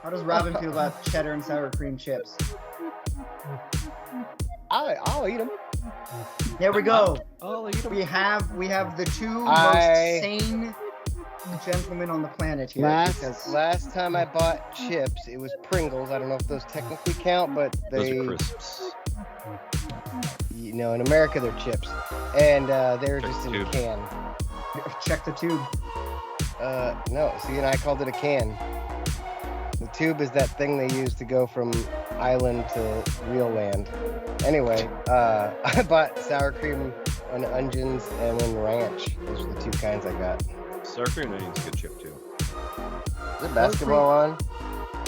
How does Robin feel about cheddar and sour cream chips? I'll eat them. There we go. I'll eat 'em. We have the two most sane gentlemen on the planet here. Last time I bought chips, it was Pringles. I don't know if those technically count, but Those are crisps. You know, in America they're chips, and they're just in a can. Check the tube. No, see, and I called it a can. The tube is that thing they use to go from island to real land. Anyway, I bought sour cream and onions and then ranch. Those are the two kinds I got. Sour cream and onions good chip too. Is it basketball on?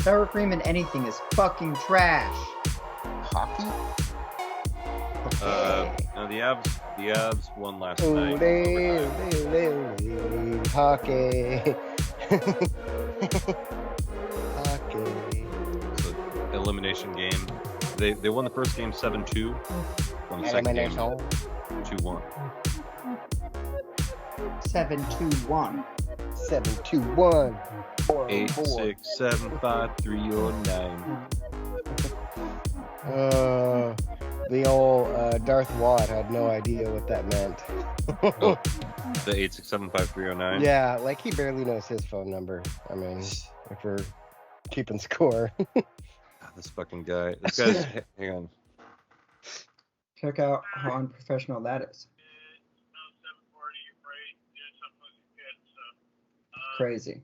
Sour cream and anything is fucking trash. Hockey? No, the Avs won last night. Hockey. So, elimination game. They won the first game 7-2. Won the second game 2-1. 7-2-1. 7-2-1. 8, 6, 7, 5, 3, or 9. The old Darth Watt had no idea what that meant. Oh, the 8675309. Yeah, like he barely knows his phone number. I mean, if we're keeping score. This fucking guy. This guy's. Hang on. Check out how unprofessional that is. Crazy.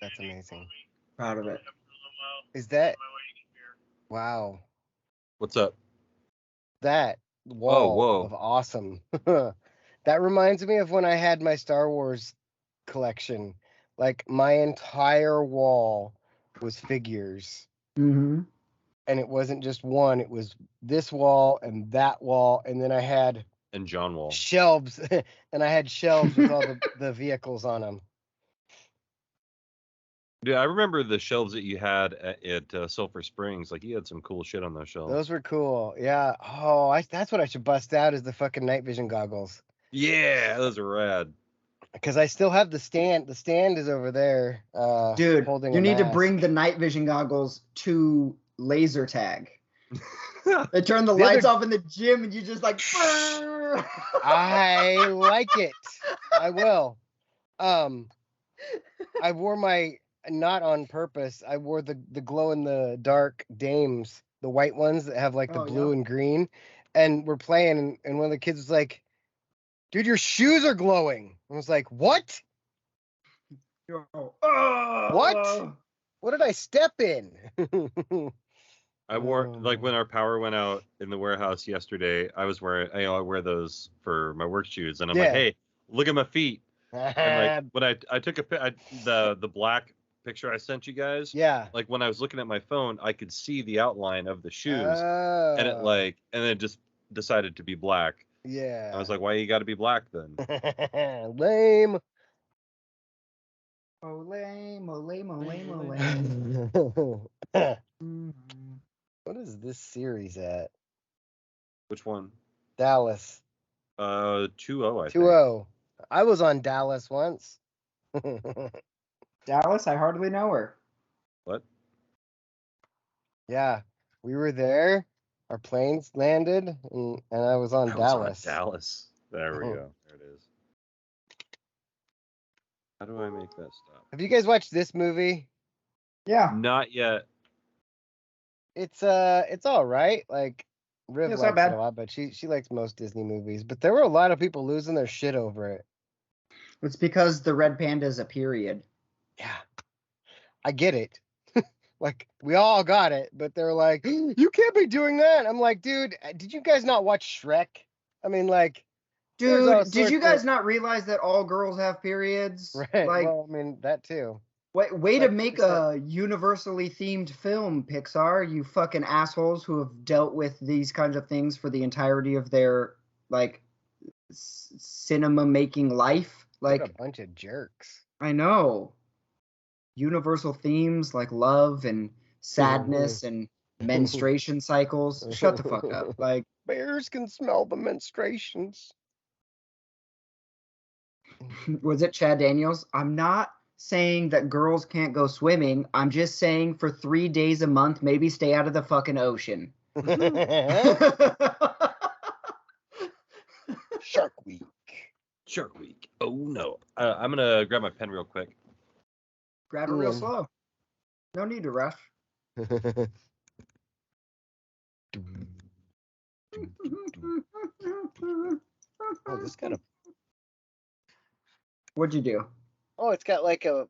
That's amazing. Proud of it. Is that? Wow. What's up? That wall whoa. of awesome. That reminds me of when I had my Star Wars collection. Like my entire wall was figures. Mm-hmm. And it wasn't just one, it was this wall and that wall, and then I had John Wall shelves, and I had shelves with all the vehicles on them. Dude, I remember the shelves that you had at Sulphur Springs. Like, you had some cool shit on those shelves. Those were cool. Yeah. Oh, that's what I should bust out is the fucking night vision goggles. Yeah, those are rad. Because I still have the stand. The stand is over there. Dude, holding you a need to mask. bring the night vision goggles to laser tag. They turn the lights off in the gym and you just like. I like it. I will. I wore my. Not on purpose. I wore the glow in the dark dames, the white ones that have like the blue and green, and we're playing, and one of the kids was like, "Dude, your shoes are glowing." I was like, "What? What? What did I step in?" I wore like when our power went out in the warehouse yesterday. I was wearing. I wear those for my work shoes, and I'm like, "Hey, look at my feet." And like when I took the black picture I sent you guys. Yeah. Like when I was looking at my phone, I could see the outline of the shoes, and then it just decided to be black. Yeah. I was like, why you got to be black then? Lame. Oh, lame, oh, lame, oh, lame, oh, lame. What is this series at? Which one? Dallas. 2-0, I think. 2-0. I was on Dallas once. Dallas? I hardly know her. What? Yeah, we were there. Our planes landed, and I was on Dallas. Dallas. There we go. There it is. How do I make that stop? Have you guys watched this movie? Yeah. Not yet. It's all right. Like Riv likes it a lot, but she likes most Disney movies. But there were a lot of people losing their shit over it. It's because the red panda is a period. Yeah, I get it. Like, we all got it, but they're like, you can't be doing that. I'm like, dude, did you guys not watch Shrek? I mean, like, dude, did you guys not realize that all girls have periods? Right. Like, well, I mean, that too. Way to make a universally themed film, Pixar. You fucking assholes who have dealt with these kinds of things for the entirety of their, like, cinema making life. Like, what a bunch of jerks. I know. Universal themes like love and sadness and menstruation cycles. Shut the fuck up. Like, bears can smell the menstruations. Was it Chad Daniels? I'm not saying that girls can't go swimming. I'm just saying for 3 days a month, maybe stay out of the fucking ocean. Shark Week. Shark Week. Oh no. I'm gonna grab my pen real quick. Grab it real slow. No need to rush. Oh, this kind of. What'd you do? Oh, it's got like a.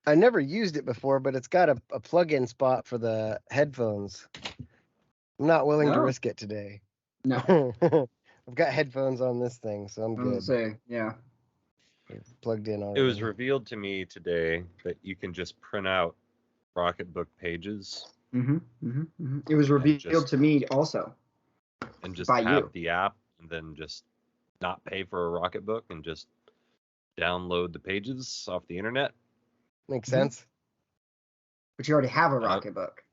I never used it before, but it's got a plug-in spot for the headphones. I'm not willing to risk it today. No. I've got headphones on this thing, so I'm good. Say, yeah. It's plugged in already. It was revealed to me today that you can just print out Rocketbook pages. It was revealed to me also. And just have the app and then just not pay for a Rocketbook and just download the pages off the internet. Makes sense. But you already have a Rocketbook.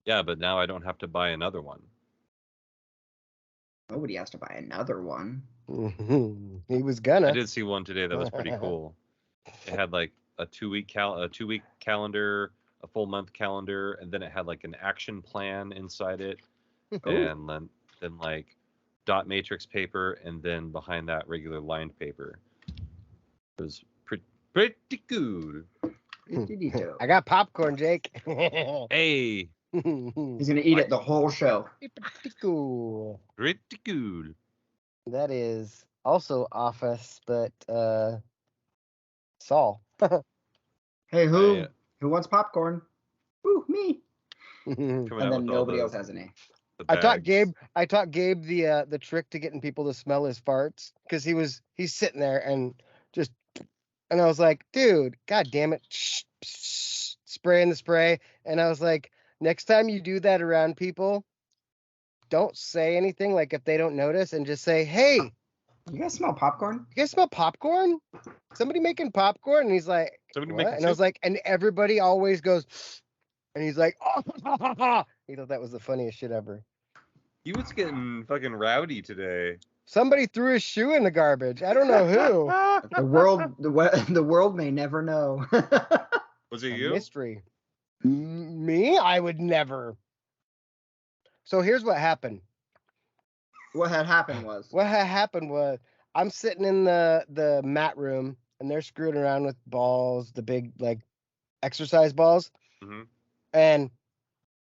Yeah, but now I don't have to buy another one. Nobody has to buy another one. He was gonna. I did see one today that was pretty cool. It had like a 2-week calendar, a full month calendar, and then it had like an action plan inside it, and then like dot matrix paper, and then behind that regular lined paper. It was pretty good. I got popcorn, Jake. Hey. He's gonna eat it the whole show. Pretty cool. Pretty good. That is also Office, but Saul. Hey, who wants popcorn? Ooh, me. And then nobody else has any. I taught Gabe the trick to getting people to smell his farts, because he's sitting there and I was like, dude, god damn it, spraying the spray, and I was like, next time you do that around people, don't say anything, like if they don't notice, and just say, hey, you guys smell popcorn? You guys smell popcorn? Somebody making popcorn? And he's like, what? And I was like, and everybody always goes, and he's like, oh, he thought that was the funniest shit ever. He was getting fucking rowdy today. Somebody threw his shoe in the garbage. I don't know who. The world may never know. Was it you? Mystery. Me? I would never. So here's what happened. What had happened was I'm sitting in the mat room, and they're screwing around with balls, the big like exercise balls, and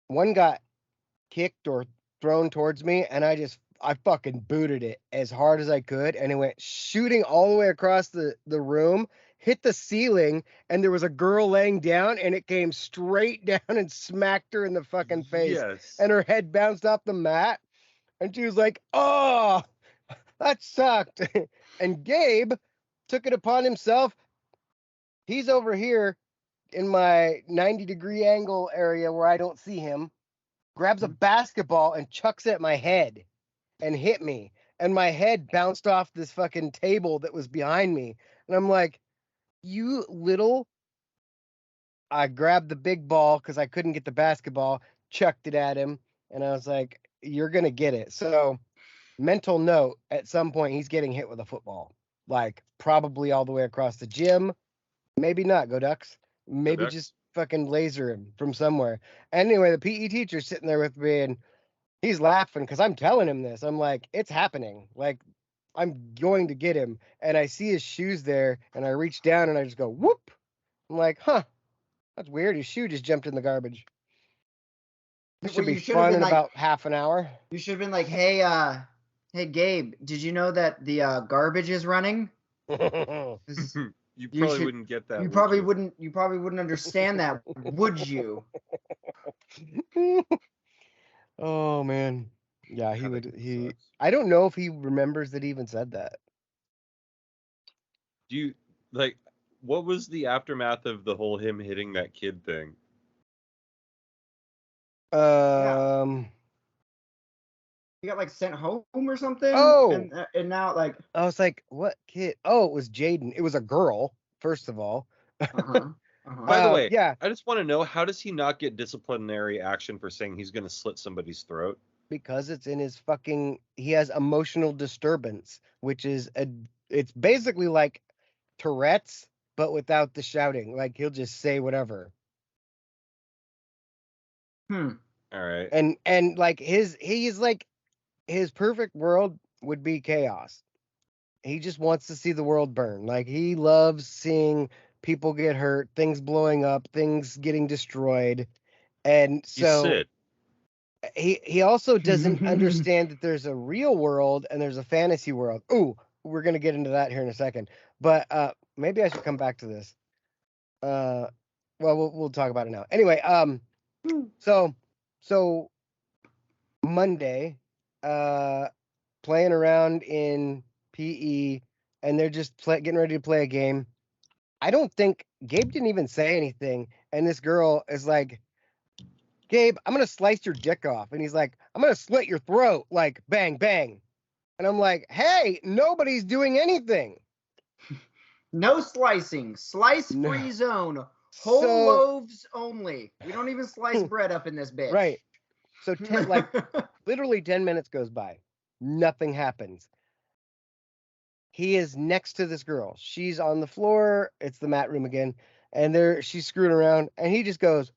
one got kicked or thrown towards me, and I fucking booted it as hard as I could, and it went shooting all the way across the room, hit the ceiling, and there was a girl laying down, and it came straight down and smacked her in the fucking face. Yes. And her head bounced off the mat, and she was like, oh, that sucked. And Gabe took it upon himself. He's over here in my 90-degree angle area where I don't see him, grabs a basketball and chucks it at my head and hit me. And my head bounced off this fucking table that was behind me. And I'm like, I grabbed the big ball because I couldn't get the basketball, chucked it at him, and I was like, you're going to get it. So, mental note, at some point, he's getting hit with a football. Like, probably all the way across the gym. Maybe not, go Ducks. Maybe Ducks. Just fucking laser him from somewhere. Anyway, the PE teacher's sitting there with me, and he's laughing because I'm telling him this. I'm like, it's happening. Like, I'm going to get him. And I see his shoes there, and I reach down, and I just go, whoop. I'm like, huh, that's weird. His shoe just jumped in the garbage. This should be fun in about half an hour. You should have been like, hey, Gabe, did you know that the garbage is running? You probably wouldn't get that. You probably wouldn't understand that, would you? Oh man. Yeah, I don't know if he remembers that he even said that. Do you what was the aftermath of the whole him hitting that kid thing? He got like sent home or something. Oh, and now like I was like, what kid? Oh, it was Jaden. It was a girl, first of all. By the way, yeah. I just want to know, how does he not get disciplinary action for saying he's going to slit somebody's throat? Because it's in his he has emotional disturbance, which is it's basically like Tourette's, but without the shouting. Like he'll just say whatever. All right. And like his perfect world would be chaos. He just wants to see the world burn. Like he loves seeing people get hurt, things blowing up, things getting destroyed. And so he also doesn't understand that there's a real world and there's a fantasy world. Ooh, we're gonna get into that here in a second. But maybe I should come back to this. Well, we'll talk about it now. Anyway, so Monday, playing around in PE, and they're just getting ready to play a game. I don't think Gabe didn't even say anything, and this girl is like, Gabe, I'm gonna slice your dick off, and he's like, I'm gonna slit your throat, like bang bang, and I'm like, hey, nobody's doing anything. No slicing, slice-free zone, whole loaves only. We don't even slice bread up in this bitch. Right. So literally 10 minutes goes by, nothing happens. He is next to this girl. She's on the floor. It's the mat room again, and she's screwing around, and he just goes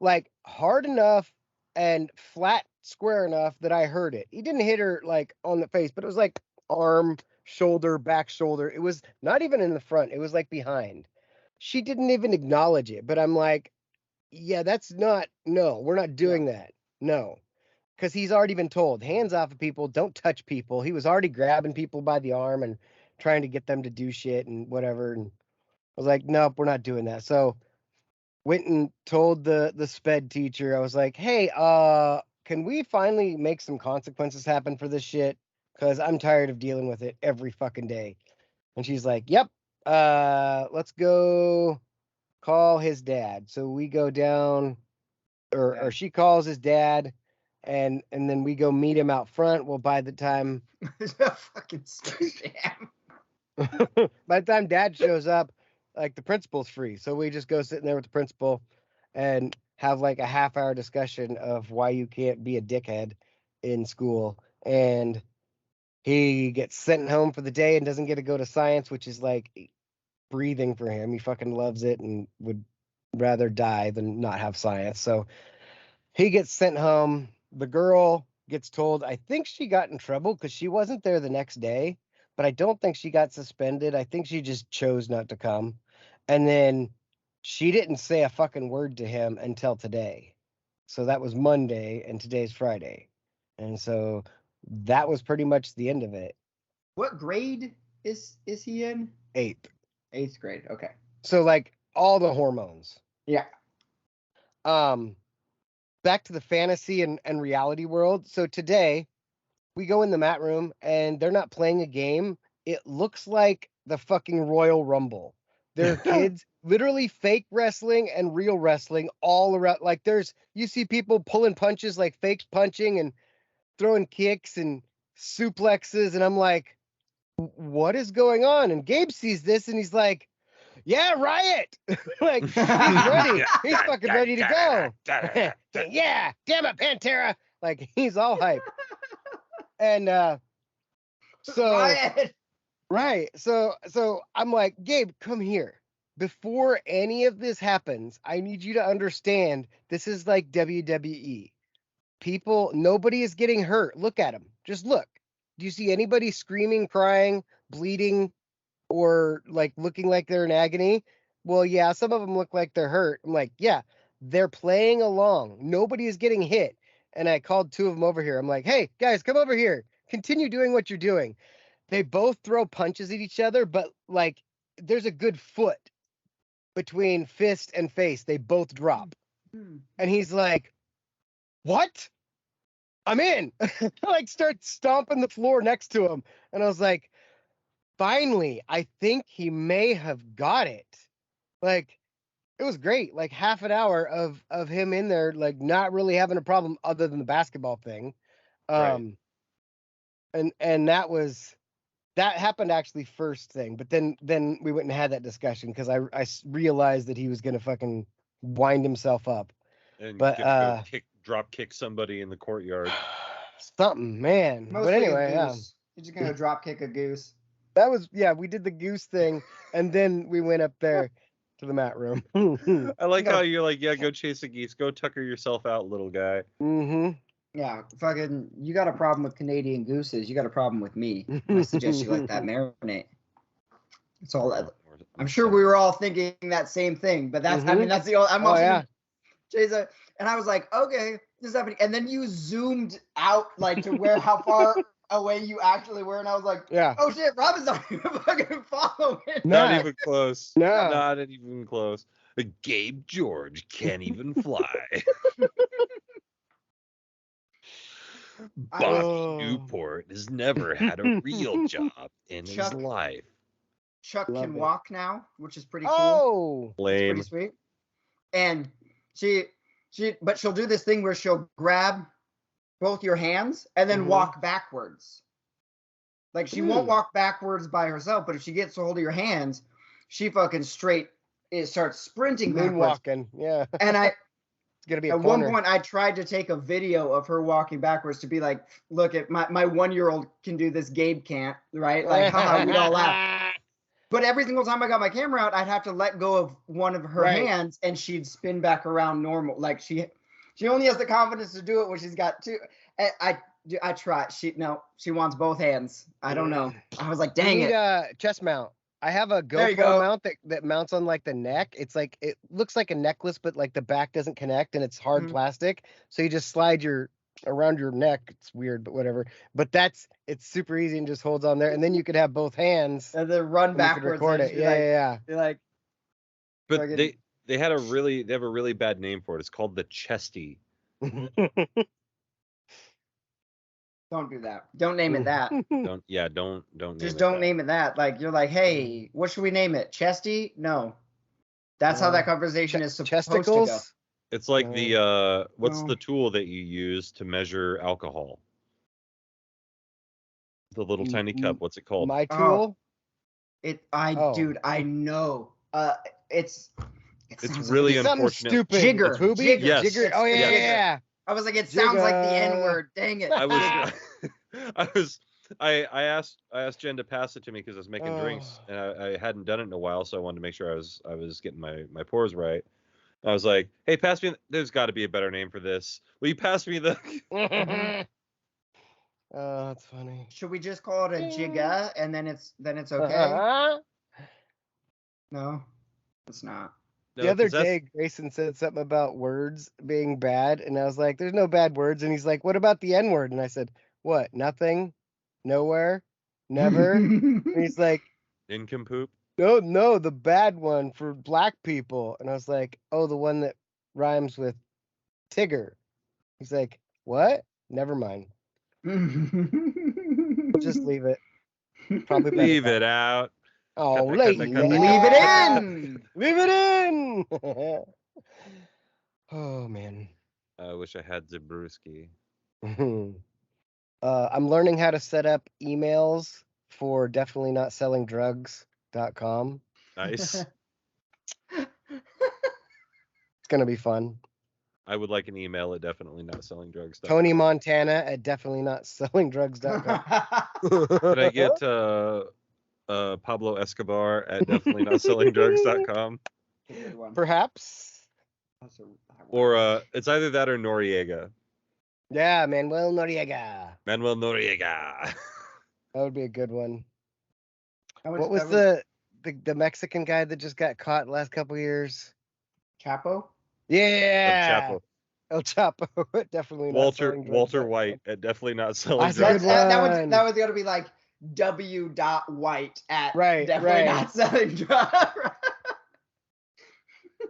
like hard enough and flat square enough that I heard it. He didn't hit her like on the face, but it was like arm, shoulder, back shoulder. It was not even in the front. It was like behind. She didn't even acknowledge it, but I'm like, yeah, we're not doing that. No. Because he's already been told, hands off of people, don't touch people. He was already grabbing people by the arm and trying to get them to do shit and whatever. And I was like, nope, we're not doing that. So went and told the sped teacher, I was like, hey, can we finally make some consequences happen for this shit? Because I'm tired of dealing with it every fucking day. And she's like, yep, let's go call his dad. So we go down, or she calls his dad. And then we go meet him out front. Well, by the time fucking scam. by the time dad shows up, like the principal's free. So we just go sitting there with the principal and have like a half-hour discussion of why you can't be a dickhead in school. And he gets sent home for the day and doesn't get to go to science, which is like breathing for him. He fucking loves it and would rather die than not have science. So he gets sent home. The girl gets told, I think she got in trouble because she wasn't there the next day, but I don't think she got suspended. I think she just chose not to come. And then she didn't say a fucking word to him until today. So that was Monday, and today's Friday. And so that was pretty much the end of it. What grade is he in? 8th. 8th grade. Okay. So like all the hormones. Yeah. Back to the fantasy and reality world. So today we go in the mat room and they're not playing a game. It looks like the fucking Royal Rumble. There are kids literally fake wrestling and real wrestling all around. Like you see people pulling punches, like fake punching and throwing kicks and suplexes. And I'm like, what is going on? And Gabe sees this and he's like, yeah, riot. Like he's ready. He's fucking ready to go. Yeah, damn it, Pantera. Like he's all hype. And so riot. Right. So I'm like, Gabe, come here. Before any of this happens, I need you to understand this is like WWE. Nobody is getting hurt. Look at them. Just look. Do you see anybody screaming, crying, bleeding, or like looking like they're in agony? Well, yeah, some of them look like they're hurt. I'm like, yeah, they're playing along. Nobody is getting hit. And I called 2 of them over here. I'm like, hey, guys, come over here. Continue doing what you're doing. They both throw punches at each other, but like there's a good foot between fist and face. They both drop. And he's like, what? I'm in. Like start stomping the floor next to him. And I was like, finally, I think he may have got it. Like, it was great. Like half an hour of him in there, like not really having a problem other than the basketball thing. Right. And that happened actually first thing. But then we went and had that discussion because I realized that he was going to fucking wind himself up. And but drop kick somebody in the courtauryard. Something, man. Mostly but anyway, a goose. You're just gonna drop kick a goose. That was, we did the goose thing, and then we went up there to the mat room. I like how you're like, yeah, go chase the geese. Go tucker yourself out, little guy. Mm-hmm. Yeah, fucking, you got a problem with Canadian gooses. You got a problem with me. I suggest you let that marinate. It's all that. I'm sure we were all thinking that same thing, but that's, I mean, that's the only, I'm watching Jason, and I was like, okay, this is happening. And then you zoomed out, like, to where, how far away you actually were, and I was like, oh shit, Robin's not even fucking following. Not even close. No. Not even close. Gabe George can't even fly. Bobby Newport has never had a real job in his life. Chuck can walk now, which is pretty cool. Lame. It's pretty sweet. And but she'll do this thing where she'll grab both your hands and then walk backwards. Like, she won't walk backwards by herself, but if she gets a hold of your hands, she fucking starts sprinting backwards. Moonwalking, yeah. And it's gonna be at one point I tried to take a video of her walking backwards to be like, look, at my 1-year-old can do this, Gabe can't, right? Like, haha, we'd all laugh. But every single time I got my camera out, I'd have to let go of one of her hands, and she'd spin back around normal. Like, she only has the confidence to do it when she's got two. I try. She wants both hands. I don't know. I was like, dang it. A chest mount. I have a GoPro mount that mounts on, like, the neck. It's like, it looks like a necklace, but, like, the back doesn't connect, and it's hard plastic. So you just slide around your neck. It's weird, but whatever. But it's super easy and just holds on there, and then you could have both hands and then run backwards. Record it. Yeah. You're like, but they have a really bad name for it. It's called the chesty. Don't do that. Don't name it that. Don't just don't name it that. Like, you're like, hey, what should we name it? Chesty? No. That's how that conversation is supposed to go. It's like the what's the tool that you use to measure alcohol? The little tiny cup. What's it called? My tool. Dude, I know. It's really like unfortunate. Stupid. Jigger. Yes. Jigger. Oh yeah. I was like, it sounds like the N-word. Dang it. I asked Jen to pass it to me because I was making drinks, and I hadn't done it in a while, so I wanted to make sure I was getting my pours right. I was like, hey, pass me. There's got to be a better name for this. Will you pass me the? Oh, that's funny. Should we just call it a jigga and then it's okay? No, it's not. No, the other day, Grayson said something about words being bad, and I was like, "There's no bad words." And he's like, "What about the N-word?" And I said, "What? Nothing, nowhere, never." And he's like, "Nincompoop." No, the bad one for black people. And I was like, "Oh, the one that rhymes with Tigger." He's like, "What? Never mind. Just leave it. Probably leave it out." Oh, leave it in. Leave it in. Oh man. I wish I had Zabruski. I'm learning how to set up emails for definitely not selling drugs.com. Nice. It's gonna be fun. I would like an email at definitely not selling drugs. Tony Montana at definitely not selling drugs.com. Could I get Pablo Escobar at definitely not selling drugs.com? Perhaps. Or it's either that or Noriega. Yeah, Manuel Noriega. That would be a good one. What was the Mexican guy that just got caught the last couple years? Chapo? Yeah. El Chapo. Definitely not selling drugs. Walter White at definitely not selling drugs. That was gonna be like W.White at definitely not selling drugs.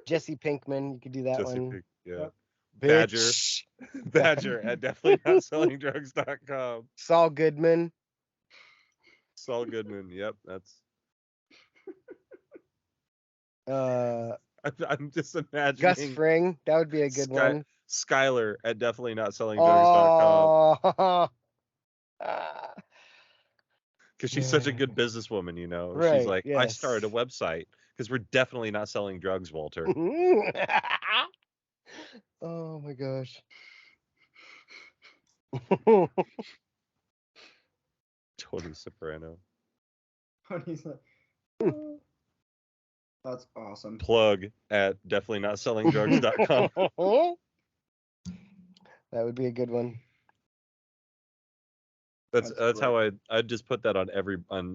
Jesse Pinkman, you could do that one. Yeah. Badger at definitely not selling drugs.com. Saul Goodman. Yep, that's. I'm just imagining. Gus Fring, that would be a good one. Skylar at definitely not selling drugs.com. Because she's such a good businesswoman, you know. Right, she's like, I started a website because we're definitely not selling drugs, Walter. Oh my gosh. Tony Soprano. And he's like, that's awesome. Plug at definitelynotsellingdrugs.com. That would be a good one. That's how I'd just put that on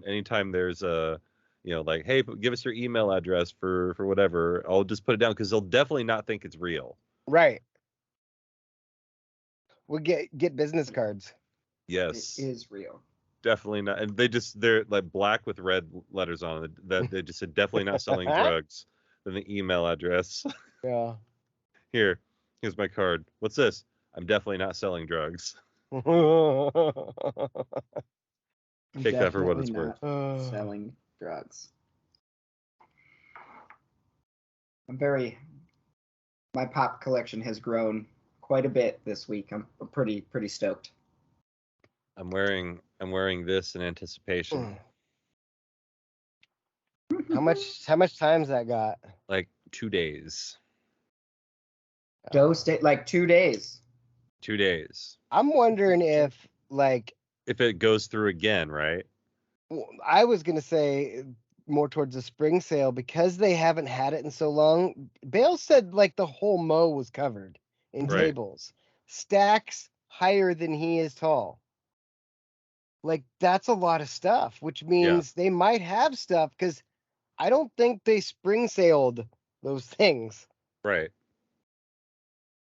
anytime there's a, like, hey, give us your email address for whatever. I'll just put it down because they'll definitely not think it's real. Right. We'll get business cards. Yes. It is real. Definitely not. And they're like black with red letters on it that they just said definitely not selling drugs. Then the email address. Yeah. Here's my card. What's this? I'm definitely not selling drugs. Take that for what it's worth. Selling drugs. My pop collection has grown quite a bit this week. I'm pretty stoked. I'm wearing this in anticipation. How much time's that got? Like 2 days. Dose like 2 days. 2 days. I'm wondering if it goes through again, right? I was gonna say more towards the spring sale because they haven't had it in so long. Bale said like the whole mow was covered in tables, stacks higher than he is tall. Like that's a lot of stuff, which means they might have stuff because I don't think they spring sailed those things. Right.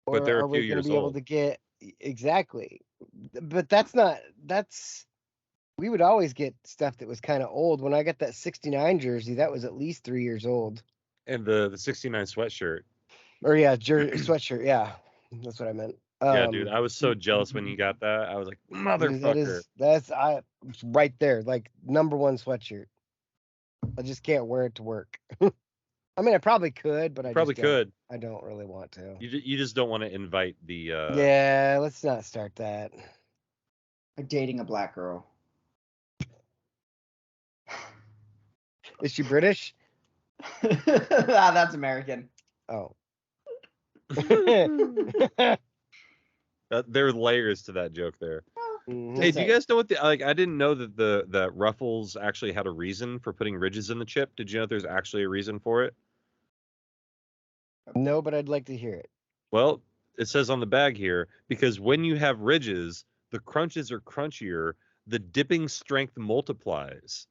Or but they're are a few we going years to be able old. to get exactly? But we would always get stuff that was kind of old. When I got that 69 jersey, that was at least 3 years old. And the 69 sweatshirt. Or sweatshirt. Yeah, that's what I meant. Yeah, dude, I was so jealous when you got that. I was like, motherfucker. It's right there, like number one sweatshirt. I just can't wear it to work. I mean, I probably could, but I don't really want to. You just don't want to invite the. Yeah, let's not start that. I'm dating a black girl. Is she British? That's American. Oh. There are layers to that joke there. Mm-hmm. Hey, do you guys know what I didn't know that the Ruffles actually had a reason for putting ridges in the chip. Did you know there's actually a reason for it? No, but I'd like to hear it. Well, it says on the bag here, because when you have ridges, the crunches are crunchier, the dipping strength multiplies,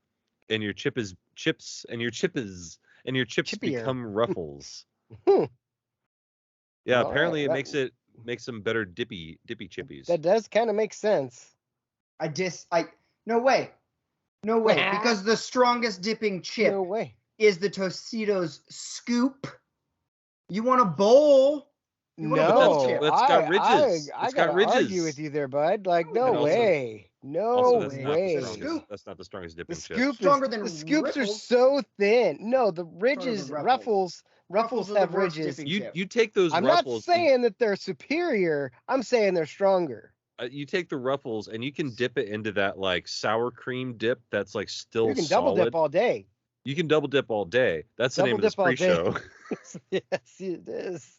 and your chips Chippier. become Ruffles. Yeah, apparently it makes them better dippy chippies. That does kind of make sense. No way, because the strongest dipping chip is the Tostitos Scoop. You want a bowl? No, it's got ridges. I gotta argue with you there, bud. Like, no way. That's not the strongest dipping chip. The scoops are so thin. No, the ridges, Ruffles have ridges. You take those I'm Ruffles. I'm not saying that they're superior. I'm saying they're stronger. You take the Ruffles and you can dip it into that like sour cream dip that's like still solid. You can double dip all day. You can double dip all day. That's the name of this pre-show. Yes, it is.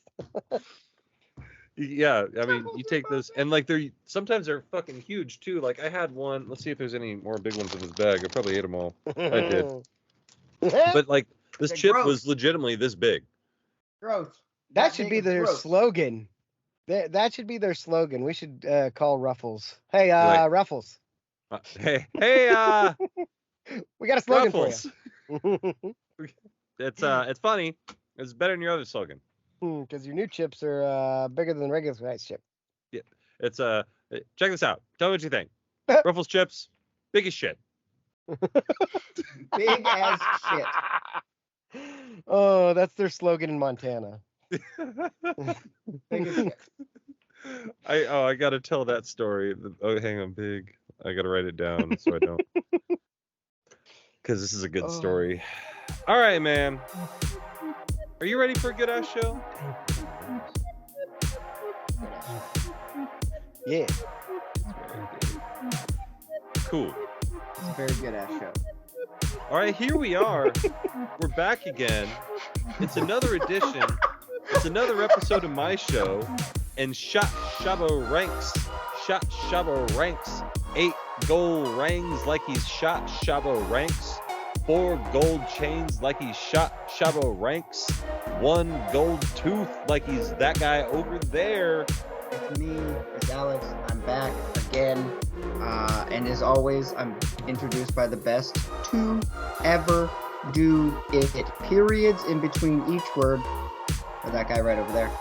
Yeah, I mean, you take those, and like sometimes they're fucking huge too. Like I had one. Let's see if there's any more big ones in this bag. I probably ate them all. I did. But like this chip was legitimately this big. Gross. That should be their slogan. That should be their slogan. We should call Ruffles. Hey, Ruffles. Hey. We got a slogan Ruffles. For you. It's funny. It's better than your other slogan. Because your new chips are bigger than the regular size chip. Yeah. It's check this out. Tell me what you think. Ruffles chips, big as shit. Big as shit. Oh, that's their slogan in Montana. Big as shit. I gotta tell that story. Oh, hang on, big. I gotta write it down so I don't. Because this is a good story. All right, man. Are you ready for a good ass show? Yeah. Cool. It's a very good ass show. All right, here we are. We're back again. It's another edition. It's another episode of my show. And Shot Shabo ranks 8 gold rings like he's Shot Shabo ranks. 4 gold chains like he's Shabo Ranks, 1 gold tooth like he's that guy over there. It's me, it's Alex. I'm back again. And as always, I'm introduced by the best to ever do it. Periods in between each word. Or that guy right over there.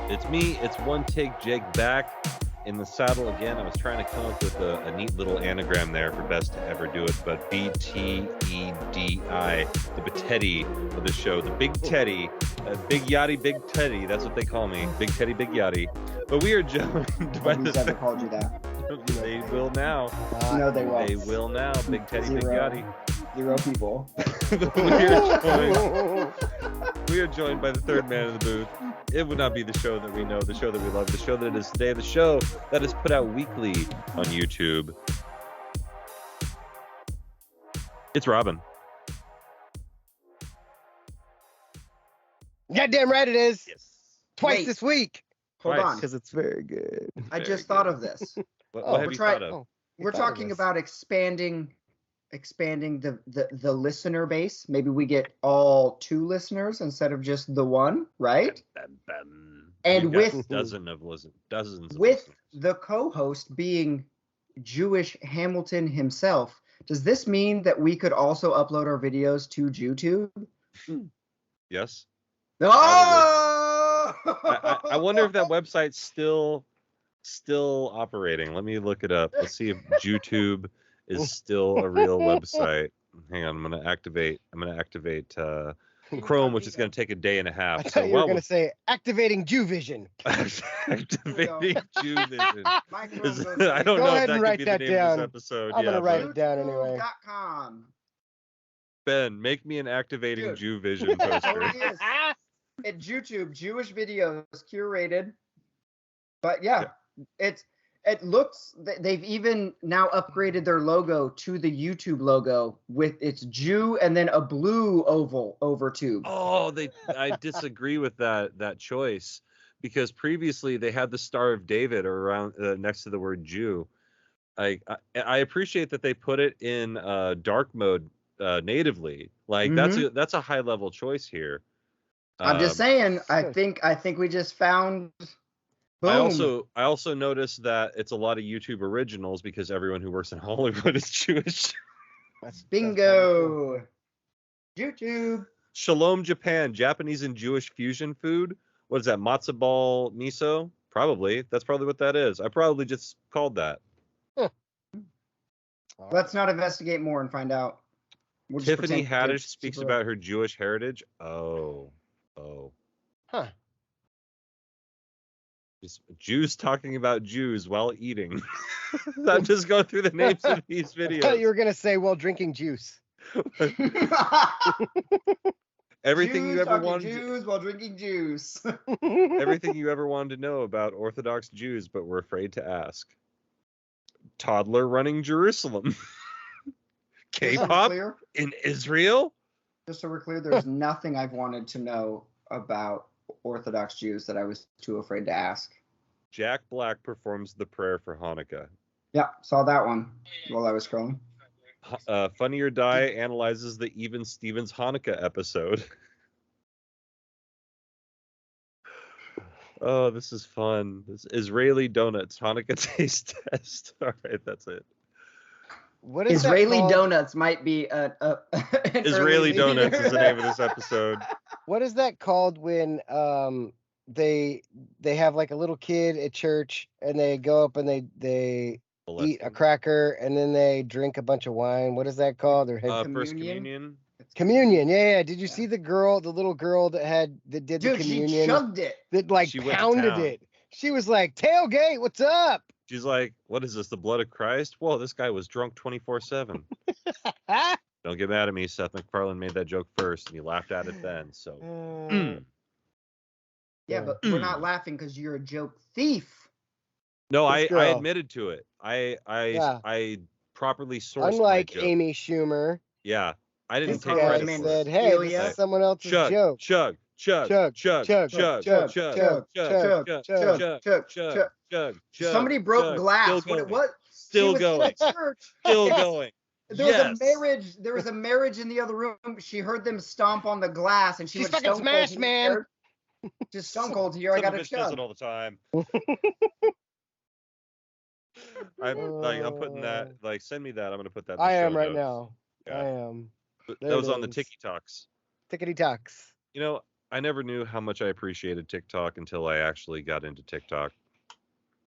It's me. It's One Take Jake back in the saddle again. I was trying to come up with a neat little anagram there for best to ever do it, but BTEDI, the Bettetti of the show, the Big Teddy, Big Yachty, Big Teddy. That's what they call me, Big Teddy, Big Yachty. But we are joined by Nobody's ever called you that. They will now. No, they won't. They will now. Big Teddy, Big Yachty. 0 people. We are joined by the third man in the booth. It would not be the show that we know, the show that we love, the show that it is today, the show that is put out weekly on YouTube. It's Robin. Goddamn right it is. Yes. Twice Wait. this week. Hold Twice. on. Because it's very good. I just thought of this. What have you thought of? We're talking about expanding the listener base. Maybe we get all 2 listeners instead of just the one, right? And with dozens of listeners. With the co-host being Jewish Hamilton himself, does this mean that we could also upload our videos to YouTube? Yes. Oh! I wonder if that website's still operating. Let me look it up. Let's see if YouTube is still a real website. Hang on, I'm gonna activate Chrome, which is gonna take a day and a half. I thought you were going to say activating Jewvision. Activating Jewvision. I don't Go know ahead if that and could write be that the name down. of this episode. I'm gonna write but it down anyway. YouTube.com. Ben, make me an activating Dude. Jewvision poster. Totally is. At YouTube, Jewish videos curated. But yeah. It looks, they've even now upgraded their logo to the YouTube logo with its Jew and then a blue oval over tube. Oh, I disagree with that choice, because previously they had the Star of David around next to the word Jew. I appreciate that they put it in dark mode natively. Like that's a high level choice here. I'm just saying, I think we just found. Boom. I also noticed that it's a lot of YouTube originals because everyone who works in Hollywood is Jewish. Bingo. YouTube. Shalom Japan, Japanese and Jewish fusion food. What is that? Matzo ball miso? Probably. That's probably what that is. I probably just called that. Let's not investigate more and find out. We'll Tiffany Haddish speaks about her Jewish heritage. Oh. Huh. Jews talking about Jews while eating. I'm just going through the names of these videos. I thought you were going to say while drinking juice. Everything Jews you ever talking wanted Jews while drinking juice. everything you ever wanted to know about Orthodox Jews but were afraid to ask. Toddler running Jerusalem. K-pop in Israel? Just so we're clear, there's nothing I've wanted to know about Orthodox Jews that I was too afraid to ask. Jack Black performs the prayer for Hanukkah. Yeah, saw that one while I was scrolling. Funny or Die analyzes the Even Stevens Hanukkah episode. Oh, this is fun. This Israeli Donuts Hanukkah taste test. All right, that's it. What is Israeli Donuts might be an Israeli Donuts is the name of this episode. What is that called when they have like a little kid at church and they go up and they eat a cracker and then they drink a bunch of wine? What is that called? First communion. Communion, yeah. Did you see the little girl that did the communion? She chugged it. That like pounded it. She was like, "Tailgate, what's up?" She's like, "What is this? The blood of Christ?" Whoa, this guy was drunk 24/7. Don't get mad at me. Seth MacFarlane made that joke first, and you laughed at it then. So. Yeah, but we're not laughing because you're a joke thief. No, I admitted to it. I properly sourced. Unlike my joke. Amy Schumer. Yeah, I didn't This take guy credit for said, it. "Hey, this is someone else's joke." Chug. Somebody broke glass. What? Still going. Still going. There was a marriage in the other room. She heard them stomp on the glass, and she's fucking smashed, man. Just stone cold here. I got a chug. It all the time. I'm putting that. Like, send me that. I'm gonna put that. In the I show am right notes. now. Yeah. I am. That was on the TikToks. Tickety-talks. You know, I never knew how much I appreciated TikTok until I actually got into TikTok.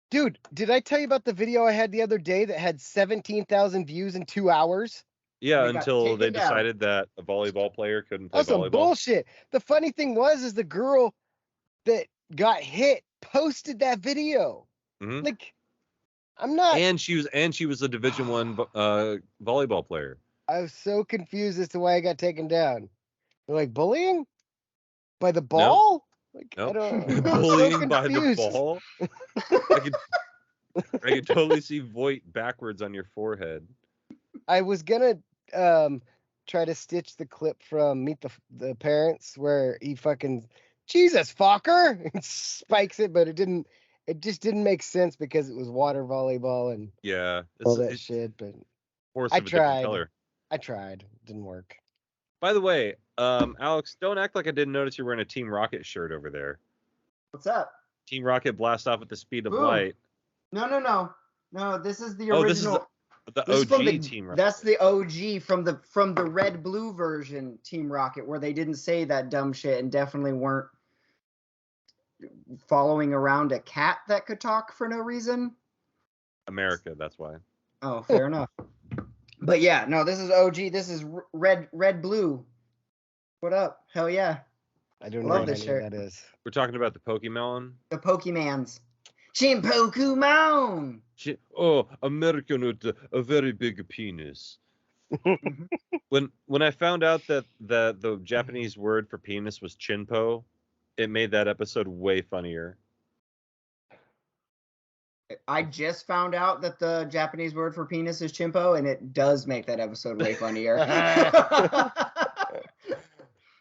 Dude, did I tell you about the video I had the other day that had 17,000 views in 2 hours? Yeah, until they decided that a volleyball player couldn't play volleyball. That's some bullshit. The funny thing is the girl that got hit posted that video. Mm-hmm. Like, I'm not. And she was a Division I volleyball player. I was so confused as to why I got taken down. They're like, bullying by the ball? Nope. Like, I don't. Bullying by the ball. I could totally see Voight backwards on your forehead. I was gonna try to stitch the clip from Meet the Parents where he fucking Jesus fucker and spikes it, but it just didn't make sense because it was water volleyball and all that shit. But I tried. Didn't work. By the way, Alex, don't act like I didn't notice you're wearing a Team Rocket shirt over there. What's up? Team Rocket blast off at the speed of light. No. This is the original. This is the OG Team Rocket. That's the OG from the red blue version Team Rocket, where they didn't say that dumb shit and definitely weren't following around a cat that could talk for no reason. America, that's why. Oh, fair enough. But yeah, no, this is OG. This is red blue. What up? Hell yeah. I don't know what this shirt that is. We're talking about the Pokemon. The Pokemans. Pokemon. American with a very big penis. When I found out that the Japanese word for penis was chinpo, it made that episode way funnier. I just found out that the Japanese word for penis is chimpo, and it does make that episode way funnier.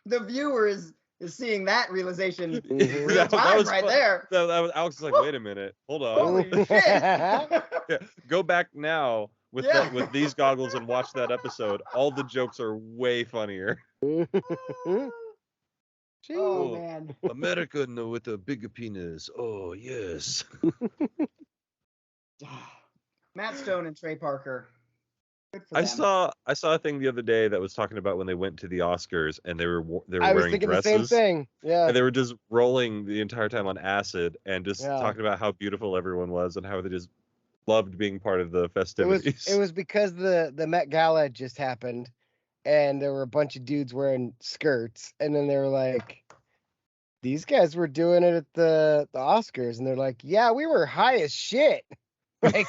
The viewer is seeing that realization real time right there. That was Alex is like, wait a minute, hold on. Holy shit. Yeah, go back now with these goggles and watch that episode. All the jokes are way funnier. Oh man. American with a bigger penis. Oh yes. Matt Stone and Trey Parker. Good for I them. saw a thing the other day that was talking about when they went to the Oscars and they were I was wearing thinking dresses. the same thing. Yeah. And they were just rolling the entire time on acid and just talking about how beautiful everyone was and how they just loved being part of the festivities. It was because the Met Gala just happened and there were a bunch of dudes wearing skirts and then they were like, these guys were doing it at the Oscars and they're like, yeah, we were high as shit. Like,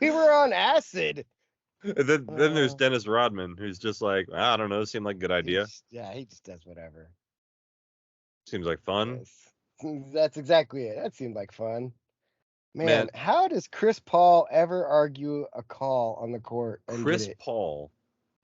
we were on acid. And then there's Dennis Rodman, who's just like, I don't know, seemed like a good idea. He just does whatever. Seems like fun. Yes. That's exactly it. That seemed like fun. Man, how does Chris Paul ever argue a call on the court? Chris Paul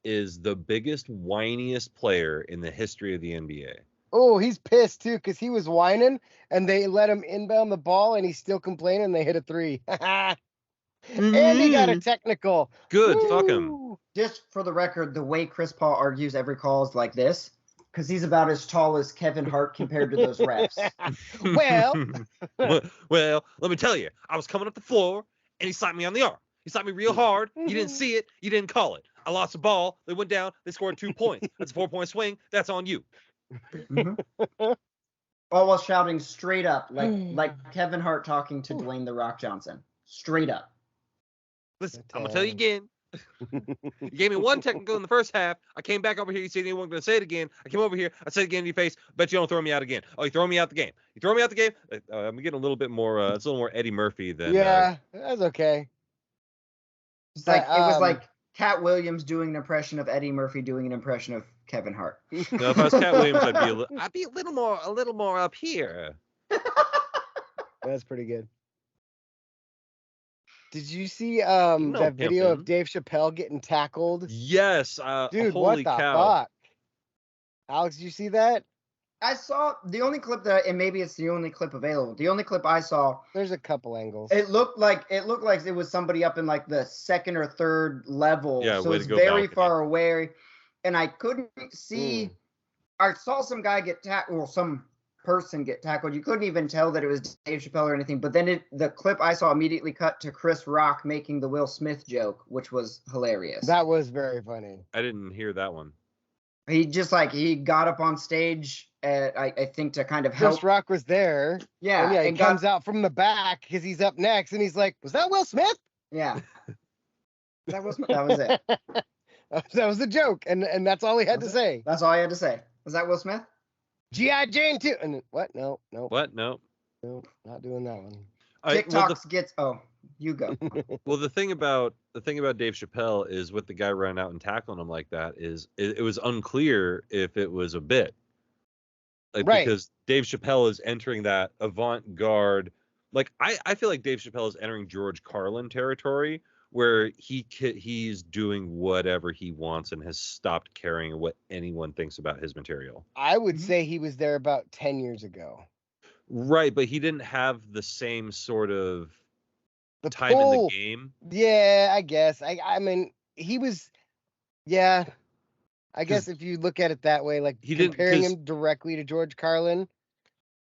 is the biggest, whiniest player in the history of the NBA. Oh, he's pissed too because he was whining and they let him inbound the ball and he's still complaining. They hit a three. And he got a technical. Good, fuck him. Just for the record, the way Chris Paul argues every call is like this because he's about as tall as Kevin Hart compared to those refs. Well, let me tell you, I was coming up the floor and he slapped me on the arm. He slapped me real hard. You didn't see it. You didn't call it. I lost the ball. They went down. They scored 2 points. That's a 4-point swing. That's on you. All while shouting straight up, like Kevin Hart talking to Dwayne The Rock Johnson. Straight up. Listen, I'm gonna tell you again. You gave me one technical in the first half. I came back over here. You said you weren't gonna say it again. I came over here. I said it again in your face. Bet you don't throw me out again. Oh, you throw me out the game. You throw me out the game. I'm getting a little bit more. It's a little more Eddie Murphy than. Yeah, that's okay. It's like it was like Cat Williams doing an impression of Eddie Murphy doing an impression of Kevin Hart. No, if I was Cat Williams, I'd be a little more up here. That's pretty good. Did you see that video of Dave Chappelle getting tackled? Yes, dude, holy what the cow. fuck? Alex, did you see that? I saw the only clip and maybe it's the only clip available. The only clip I saw. There's a couple angles. It looked like it was somebody up in like the second or third level. Yeah, so way it's to go, very balcony. far away, and I couldn't see. I saw some guy get tackled, or some person get tackled. You couldn't even tell that it was Dave Chappelle or anything. But then the clip I saw immediately cut to Chris Rock making the Will Smith joke, which was hilarious. That was very funny. I didn't hear that one. He just he got up on stage, I think to kind of help. Chris Rock was there. Yeah, and he comes out from the back because he's up next, and he's like, "Was that Will Smith?" Yeah, that was it. That was the joke, and that's all he had to say. That's all I had to say. Was that Will Smith? G.I. Jane 2. And what? No. What? No. No, not doing that one. TikToks gets. Oh, you go. Well, the thing about Dave Chappelle is with the guy running out and tackling him like that is it was unclear if it was a bit. Like, right. Because Dave Chappelle is entering that avant-garde. Like I feel like Dave Chappelle is entering George Carlin territory, where he's doing whatever he wants and has stopped caring what anyone thinks about his material. I would say he was there about 10 years ago. Right, but he didn't have the same sort of time in the game. Yeah, I guess. I mean, he was. Yeah, I guess if you look at it that way, like comparing him directly to George Carlin.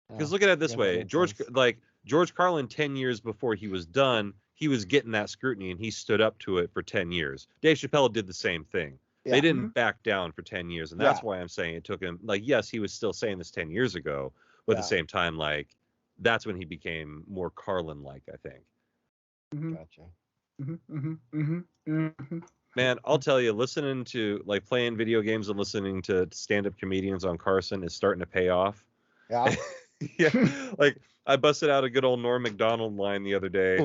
Because look at it this way, George Carlin 10 years before he was done, he was getting that scrutiny and he stood up to it for 10 years. Dave Chappelle did the same thing. Yeah. They didn't back down for 10 years. And that's why I'm saying it took him, yes, he was still saying this 10 years ago, but at the same time, that's when he became more Carlin-like, I think. Gotcha. Man, I'll tell you, listening to, playing video games and listening to stand-up comedians on Carson is starting to pay off. Yeah. Yeah. I busted out a good old Norm Macdonald line the other day.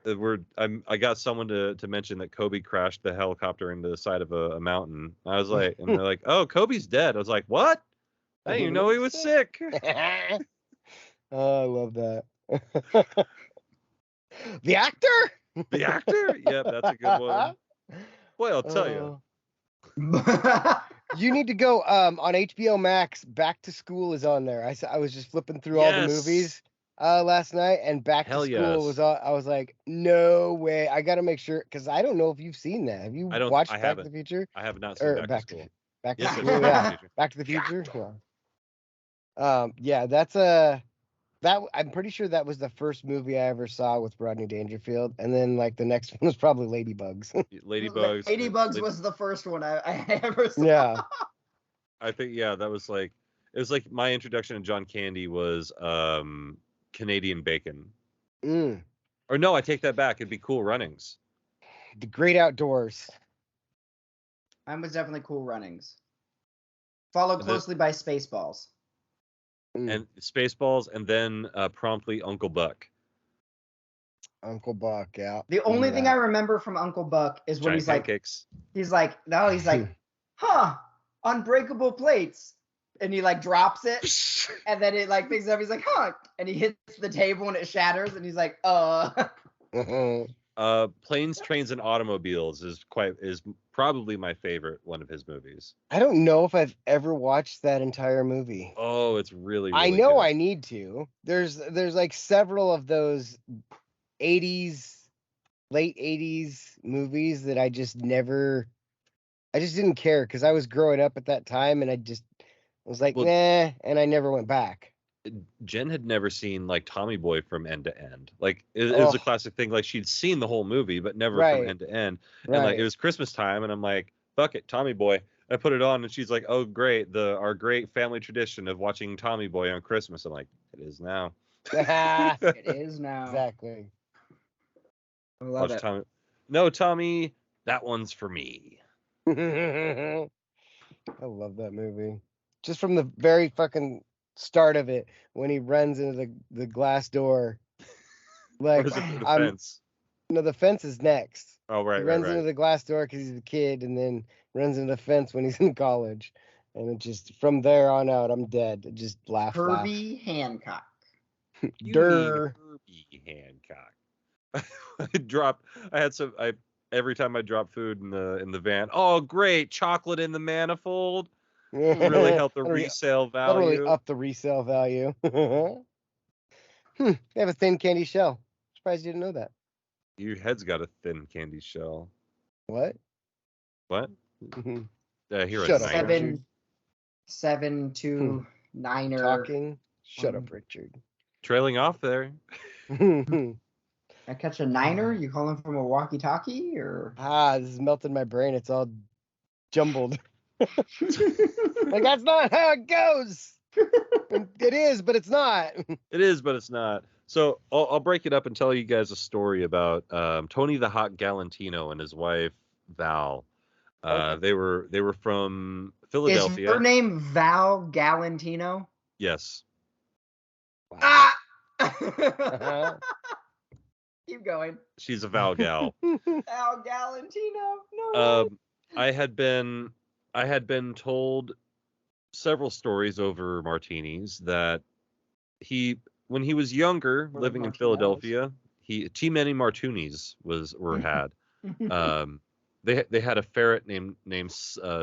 I got someone to mention that Kobe crashed the helicopter into the side of a mountain. I was like, and they're like, "Oh, Kobe's dead." I was like, "What? I didn't even know he was sick." Oh, I love that. The actor? The actor? Yep, that's a good one. Boy, I'll tell you. You need to go on HBO Max. Back to School is on there. I was just flipping through all the movies last night, and Back to School was on. I was like, no way. I got to make sure, because I don't know if you've seen that. Have you watched Back to the Future? I have not seen Back to School. Back to School, yeah. Back to the Future. Yeah, that's a. That I'm pretty sure that was the first movie I ever saw with Rodney Dangerfield, and then the next one was probably Ladybugs. Ladybugs was the first one I ever saw. Yeah, I think that was it was my introduction to John Candy was Canadian Bacon. Or no, I take that back. It'd be Cool Runnings. The Great Outdoors. Mine was definitely Cool Runnings. Followed closely by Spaceballs. And Spaceballs, and then promptly Uncle Buck. Uncle Buck, yeah. The only thing I remember from Uncle Buck is when pancakes. He's like, huh, unbreakable plates. And he drops it, and then it picks it up. He's like, huh, and he hits the table and it shatters, and he's like, Planes, Trains, and Automobiles is probably my favorite one of his movies. I don't know if I've ever watched that entire movie. Oh, it's really, really I know good. I need to. There's several of those 80s, late 80s movies that I just didn't care, because I was growing up at that time, and I was like, nah, and I never went back. Jen had never seen Tommy Boy from end to end. It was a classic thing. She'd seen the whole movie, but never from end to end. And it was Christmas time, and I'm like, fuck it, Tommy Boy. I put it on, and she's like, oh great, our great family tradition of watching Tommy Boy on Christmas. I'm like, it is now. It is now. Exactly. I love it. Tommy. No, Tommy, that one's for me. I love that movie. Just from the very fucking start of it, when he runs into the glass door. Or is it the fence? No, the fence is next. Oh, right, he runs into the glass door because he's a kid, and then runs into the fence when he's in college. And it just, from there on out, I'm dead. I just laugh. Herbie Hancock. Herbie Hancock. Every time I drop food in the van. Oh, great, chocolate in the manifold. Really help the resale value. That'll really up the resale value. They have a thin candy shell. Surprised you didn't know that. Your head's got a thin candy shell. What? What? Here Shut a up, niner. 7-2-9er. Talking. Shut up, Richard. Trailing off there. I catch a niner? You calling from a walkie-talkie or? This is melting my brain. It's all jumbled. Like, that's not how it goes. It is, but it's not. It is, but it's not. So I'll break it up and tell you guys a story about Tony the Hot Galantino and his wife Val. Okay. They were from Philadelphia. Is her name Val Galantino? Yes. Wow. Ah! Keep going. She's a Val gal. Val Galantino. No. I had been told several stories over martinis that when he was younger, living in Philadelphia, too many martinis were had. They had a ferret named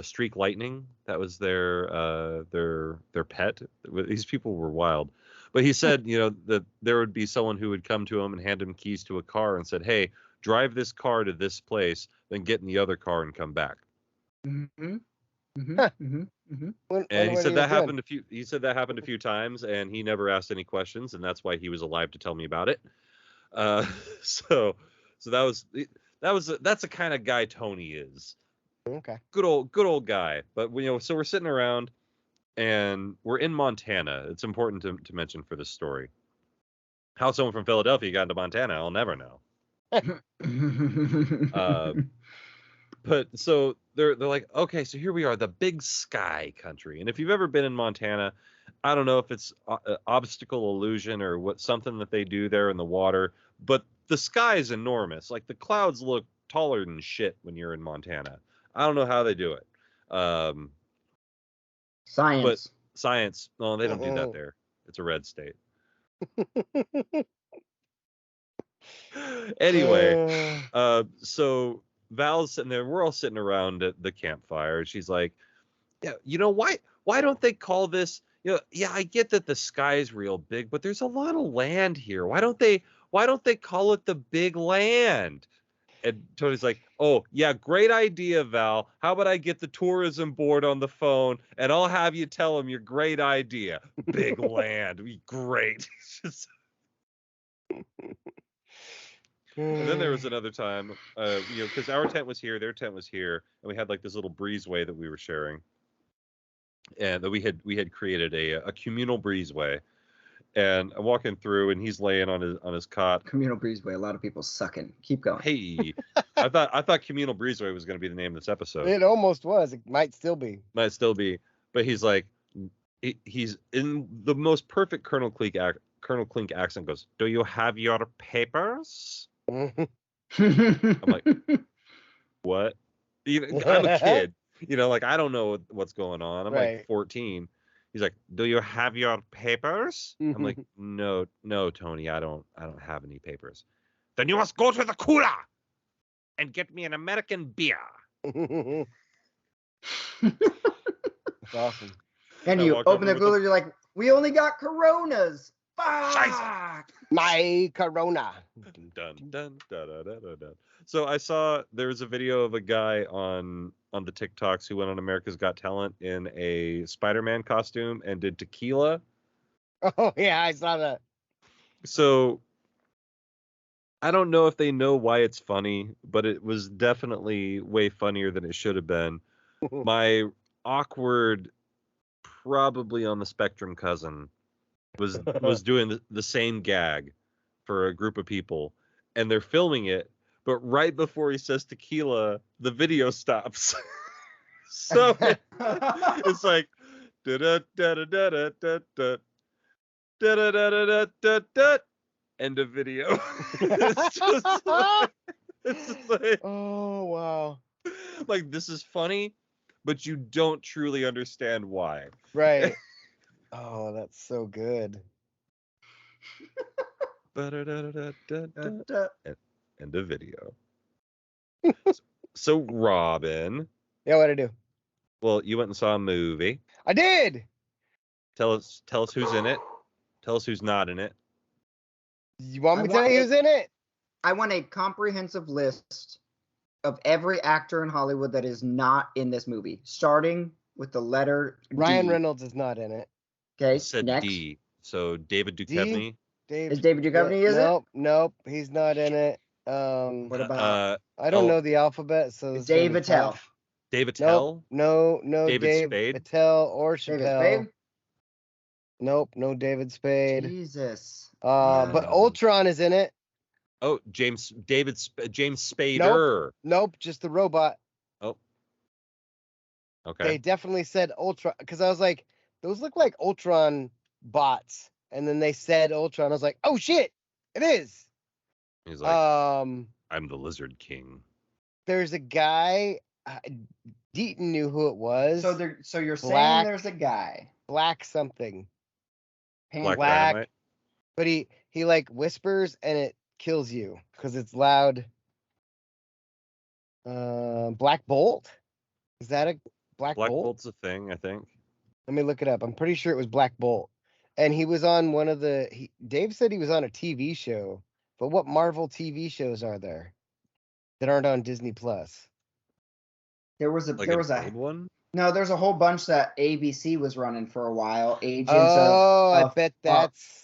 Streak Lightning. That was their pet. These people were wild. But he said, that there would be someone who would come to him and hand him keys to a car and said, "Hey, drive this car to this place, then get in the other car and come back." Mm-hmm. Mm-hmm. Huh. Mm-hmm. Mm-hmm. And he said that happened a few times, and he never asked any questions, and that's why he was alive to tell me about it. So that's the kind of guy Tony is. Okay. Good old guy. But so we're sitting around, and we're in Montana. It's important to mention for this story. How someone from Philadelphia got into Montana, I'll never know. But so they're like, okay, so here we are, the Big Sky country. And if you've ever been in Montana, I don't know if it's obstacle illusion or something that they do there in the water, but the sky is enormous. Like, the clouds look taller than shit when you're in Montana. I don't know how they do it. Science. But science, no, they don't do that there. It's a red state. Anyway, so Val's sitting there. We're all sitting around at the campfire. She's like, "Yeah, why don't they call this? Yeah, I get that the sky is real big, but there's a lot of land here. Why don't they call it the Big Land?" And Tony's like, "Oh, yeah, great idea, Val. How about I get the tourism board on the phone and I'll have you tell them your great idea. Big Land. Be great." And then there was another time, because our tent was here, their tent was here, and we had like this little breezeway that we were sharing, and that we had created a communal breezeway. And I'm walking through, and he's laying on his cot. Communal breezeway. A lot of people sucking. Keep going. Hey, I thought communal breezeway was going to be the name of this episode. It almost was. It might still be. But he's like, he's in the most perfect Colonel Klink accent. Goes, "Do you have your papers?" I'm like, "What?" I'm a kid, like, I don't know what's going on. I'm like 14. He's like, "Do you have your papers?" I'm like, No, Tony, I don't have any papers." "Then you must go to the cooler and get me an American beer." That's awesome. And you open the cooler, you're like, "We only got Coronas. Fuck! My Corona." Dun, dun, dun, dun, dun, dun. So I saw there was a video of a guy on the TikToks who went on America's Got Talent in a Spider-Man costume and did tequila. Oh yeah, I saw that. So I don't know if they know why it's funny, but it was definitely way funnier than it should have been. My awkward, probably on the spectrum cousin was doing the same gag for a group of people, and they're filming it, but right before he says tequila, the video stops. So it's like end of video. It's just like, oh wow. Like, this is funny, but you don't truly understand why. Right. Oh, that's so good. End of video. So Robin. Yeah, what'd I do? Well, you went and saw a movie. I did. Tell us who's in it. Tell us who's not in it. You want me to tell you who's in it? I want a comprehensive list of every actor in Hollywood that is not in this movie, starting with the letter Ryan D. Reynolds is not in it. Okay, Said next. D. So David D? Duchovny. Is David Duchovny, is it? Nope, he's not in it. What about I don't know the alphabet, so this is Dave gonna be Attell? tough. Dave Attell? No, David Dave Spade? Attell or David Chappelle. Spade? Nope, no David Spade. Jesus. But Ultron is in it. Oh, James Spader. Nope, just the robot. Oh. Okay. They definitely said Ultron, because I was like, those look like Ultron bots. And then they said Ultron. I was like, oh shit, it is. He's like, I'm the Lizard King. There's a guy. Deaton knew who it was. So you're saying there's a guy. Black something. Black Dynamite. But he like whispers and it kills you because it's loud. Black Bolt? Is that a Black Bolt? Black Bolt's a thing, I think. Let me look it up. I'm pretty sure it was Black Bolt. And he was on one of Dave said he was on a TV show. But what Marvel TV shows are there that aren't on Disney Plus? There was a old one? No, there's a whole bunch that ABC was running for a while. I bet that's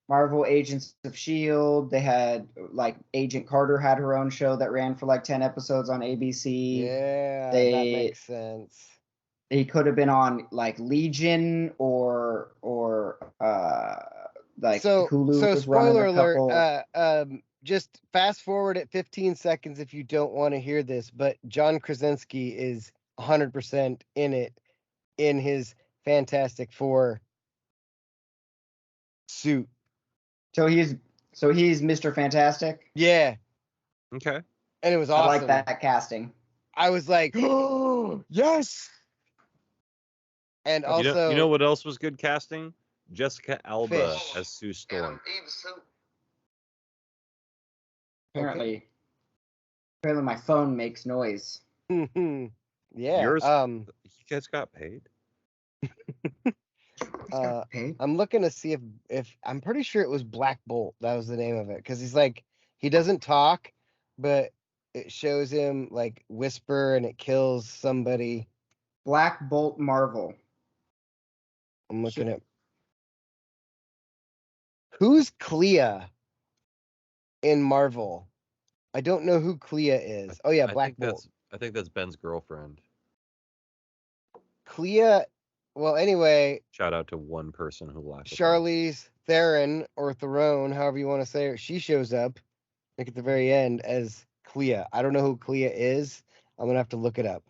Marvel Agents of S.H.I.E.L.D. They had, like, Agent Carter had her own show that ran for, like, 10 episodes on ABC. Yeah, that makes sense. He could have been on, like, Legion or like, Hulu. So spoiler alert, just fast forward at 15 seconds if you don't want to hear this, but John Krasinski is 100% in it in his Fantastic Four suit. So he's Mr. Fantastic? Yeah. Okay. And it was awesome. I like that casting. I was like, oh, yes. And also, you know what else was good casting? Jessica Alba as Sue Storm. Apparently my phone makes noise. Yeah. Yours, you guys got paid? I'm looking to see if I'm pretty sure it was Black Bolt. That was the name of it. Because he's like, he doesn't talk, but it shows him like whisper and it kills somebody. Black Bolt Marvel. I'm looking at who's Clea in Marvel. I don't know who Clea is. Oh yeah, Black Bolt. I think that's Ben's girlfriend. Clea. Well, anyway. Shout out to one person who laughed. Charlize Theron or Theron, however you want to say her. She shows up, like at the very end as Clea. I don't know who Clea is. I'm gonna have to look it up.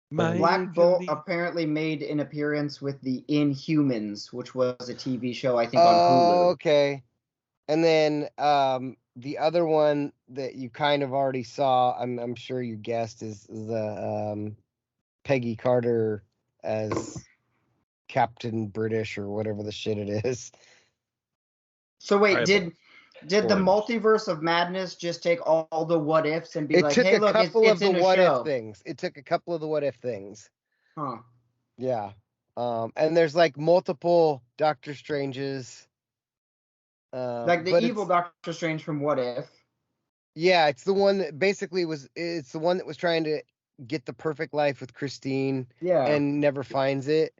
Black Bolt apparently made an appearance with the Inhumans, which was a TV show, I think, on Hulu. Okay. And then the other one that you kind of already saw, I'm sure you guessed, is the Peggy Carter as Captain British or whatever the shit it is. So wait, did the Multiverse of Madness just take all the what ifs and be hey, look, it's in a show? It took a couple of the what if things. Huh. Yeah. And there's like multiple Doctor Stranges. Like the evil Doctor Strange from What If. Yeah, it's the one that basically it's the one that was trying to get the perfect life with Christine. Yeah. And never finds it.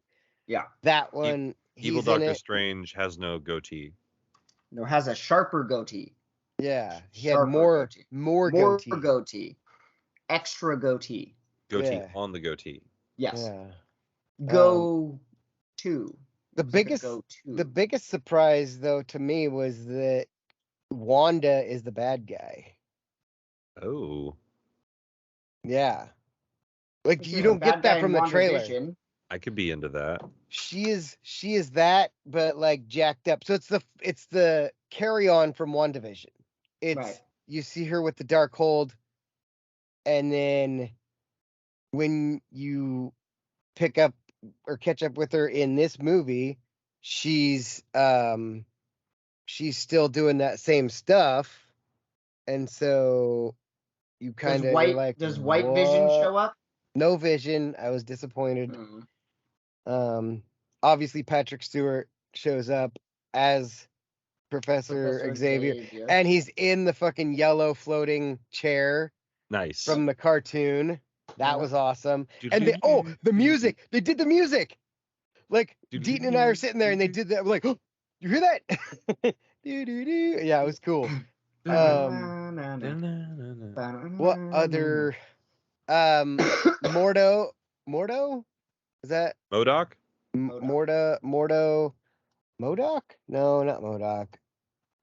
Yeah. That one. Evil Doctor Strange has no goatee. No, has a sharper goatee. Yeah. He had more goatee. More goatee. Extra goatee. Goatee on the goatee. Yes. Yeah. Go to. The biggest surprise though to me was that Wanda is the bad guy. Oh. Yeah. Like you don't get that from the trailer. I could be into that. She is that, but like jacked up. So it's the carry on from WandaVision. It's You see her with the dark hold, and then when you pick up or catch up with her in this movie, she's still doing that same stuff, and so you kind of like, does White Vision show up? No Vision. I was disappointed. Obviously Patrick Stewart shows up as Professor Xavier, and he's in the fucking yellow floating chair. Nice. From the cartoon. That was awesome. And the music. They did the music. Like Deaton and I are sitting there and they did that. We're like, oh, you hear that? Yeah, it was cool. What other Mordo? Is that MODOK? Mordo? MODOK? No, not MODOK.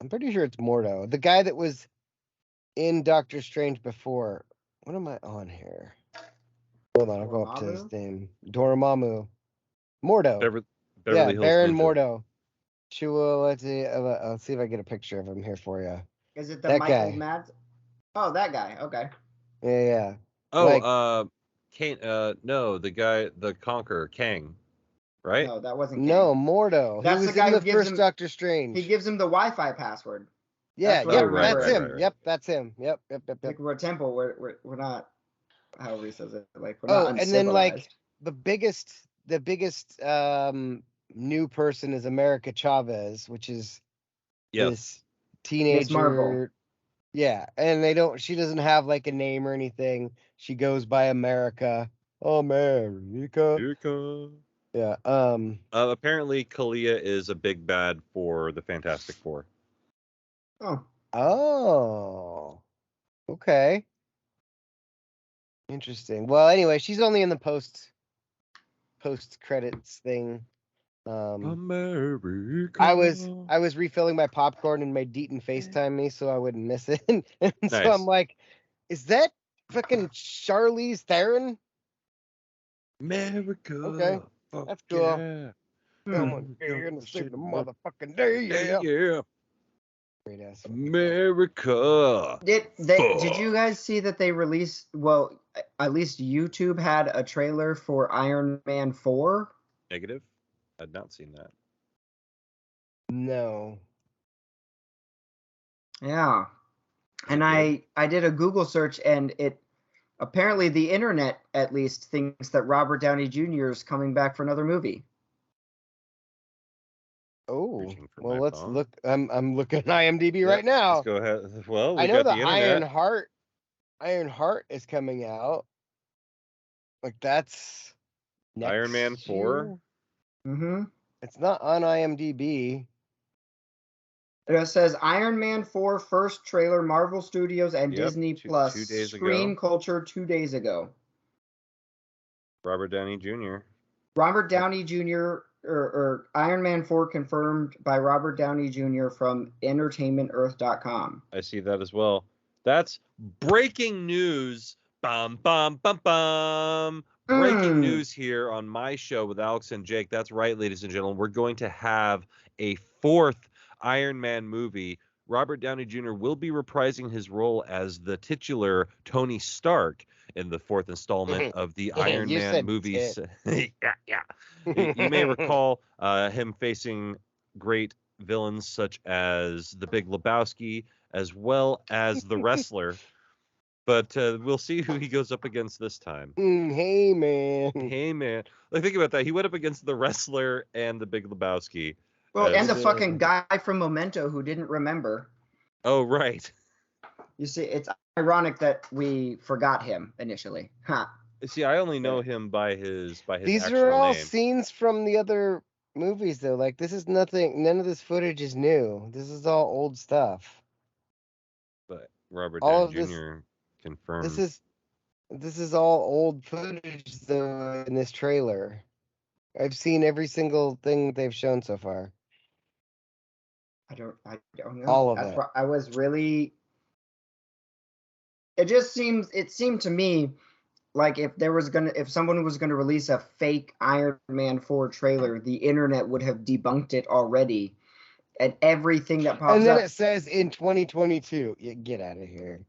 I'm pretty sure it's Mordo. The guy that was in Doctor Strange before. What am I on here? Hold on, I'll go up to his name. Dormammu. Mordo. Beverly Hills Baron Ninja. Mordo. Let's see if I get a picture of him here for you. Is it the Michael Mads? Oh, that guy. Okay. Yeah. Oh, Kane. No, the guy, the Conqueror, Kang. Right? No, that wasn't Kang. No, Mordo. That's he was the guy in the who gives first him, Doctor Strange. He gives him the Wi-Fi password. Yeah, that's him. Right. Yep, that's him. Yep. Like we're a temple. We're not. However he says it. Like we're not uncivilized. And then like the biggest new person is America Chavez, which is this teenager. Miss Marvel. Yeah, and she doesn't have like a name or anything. She goes by America. America. Yeah. Apparently Kalia is a big bad for the Fantastic Four. Oh. Okay. Interesting. Well, anyway, she's only in the post credits thing. America. I was refilling my popcorn and made Deaton FaceTime me so I wouldn't miss it. And nice. So I'm like, is that fucking Charlize Theron? America. Okay. That's cool. Yeah. You're gonna save the motherfucking day. Yeah. Great ass. America. Did you guys see that they released? Well, at least YouTube had a trailer for Iron Man 4. Negative. I'd not seen that. No. Yeah. And I did a Google search, and it apparently the internet at least thinks that Robert Downey Jr. is coming back for another movie. Oh, well, let's look. I'm looking at IMDb right now. Let's go ahead. Well, I know the Iron Heart is coming out. Like that's next Iron Man 4. Mm-hmm. It's not on IMDb. It says Iron Man 4 first trailer, Marvel Studios and Disney Plus. 2 days Screen ago. Culture 2 days ago. Robert Downey Jr. Robert Downey Jr. or Iron Man 4 confirmed by Robert Downey Jr. from EntertainmentEarth.com. I see that as well. That's breaking news. Bum, bum, bum, bum. Breaking news here on my show with Alex and Jake. That's right, ladies and gentlemen. We're going to have a 4th Iron Man movie. Robert Downey Jr. will be reprising his role as the titular Tony Stark in the 4th installment of the Iron Man movies. Yeah. You may recall him facing great villains such as the Big Lebowski, as well as the Wrestler. But we'll see who he goes up against this time. Hey, man. Like, think about that. He went up against the Wrestler and the Big Lebowski. Well, and the fucking guy from Memento who didn't remember. Oh, right. You see, it's ironic that we forgot him initially. Huh. See, I only know him by his These actual are all name. Scenes from the other movies, though. Like, this is nothing. None of this footage is new. This is all old stuff. But Robert Downey Jr. confirmed. This is all old footage, though, in this trailer. I've seen every single thing they've shown so far. I don't know. All of it. I was really. It seemed to me like if someone was gonna release a fake Iron Man 4 trailer, the internet would have debunked it already, and everything that pops up. And then it says in 2022. Get out of here.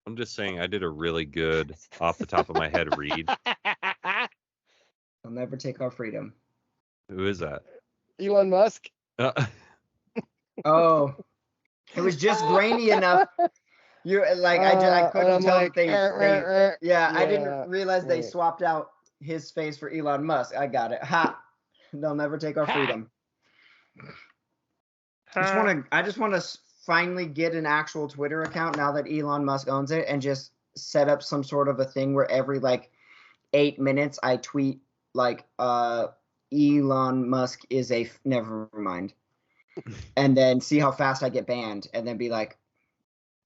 I'm just saying, I did a really good off the top of my head read. I'll never take our freedom. Who is that? Elon Musk. Oh, it was just grainy enough. You like I couldn't tell like, that I didn't realize they right. swapped out his face for Elon Musk. I got it. Ha! They'll never take our freedom. I just want to finally get an actual Twitter account now that Elon Musk owns it, and just set up some sort of a thing where every like 8 minutes I tweet like Elon Musk is a never mind, and then see how fast I get banned, and then be like,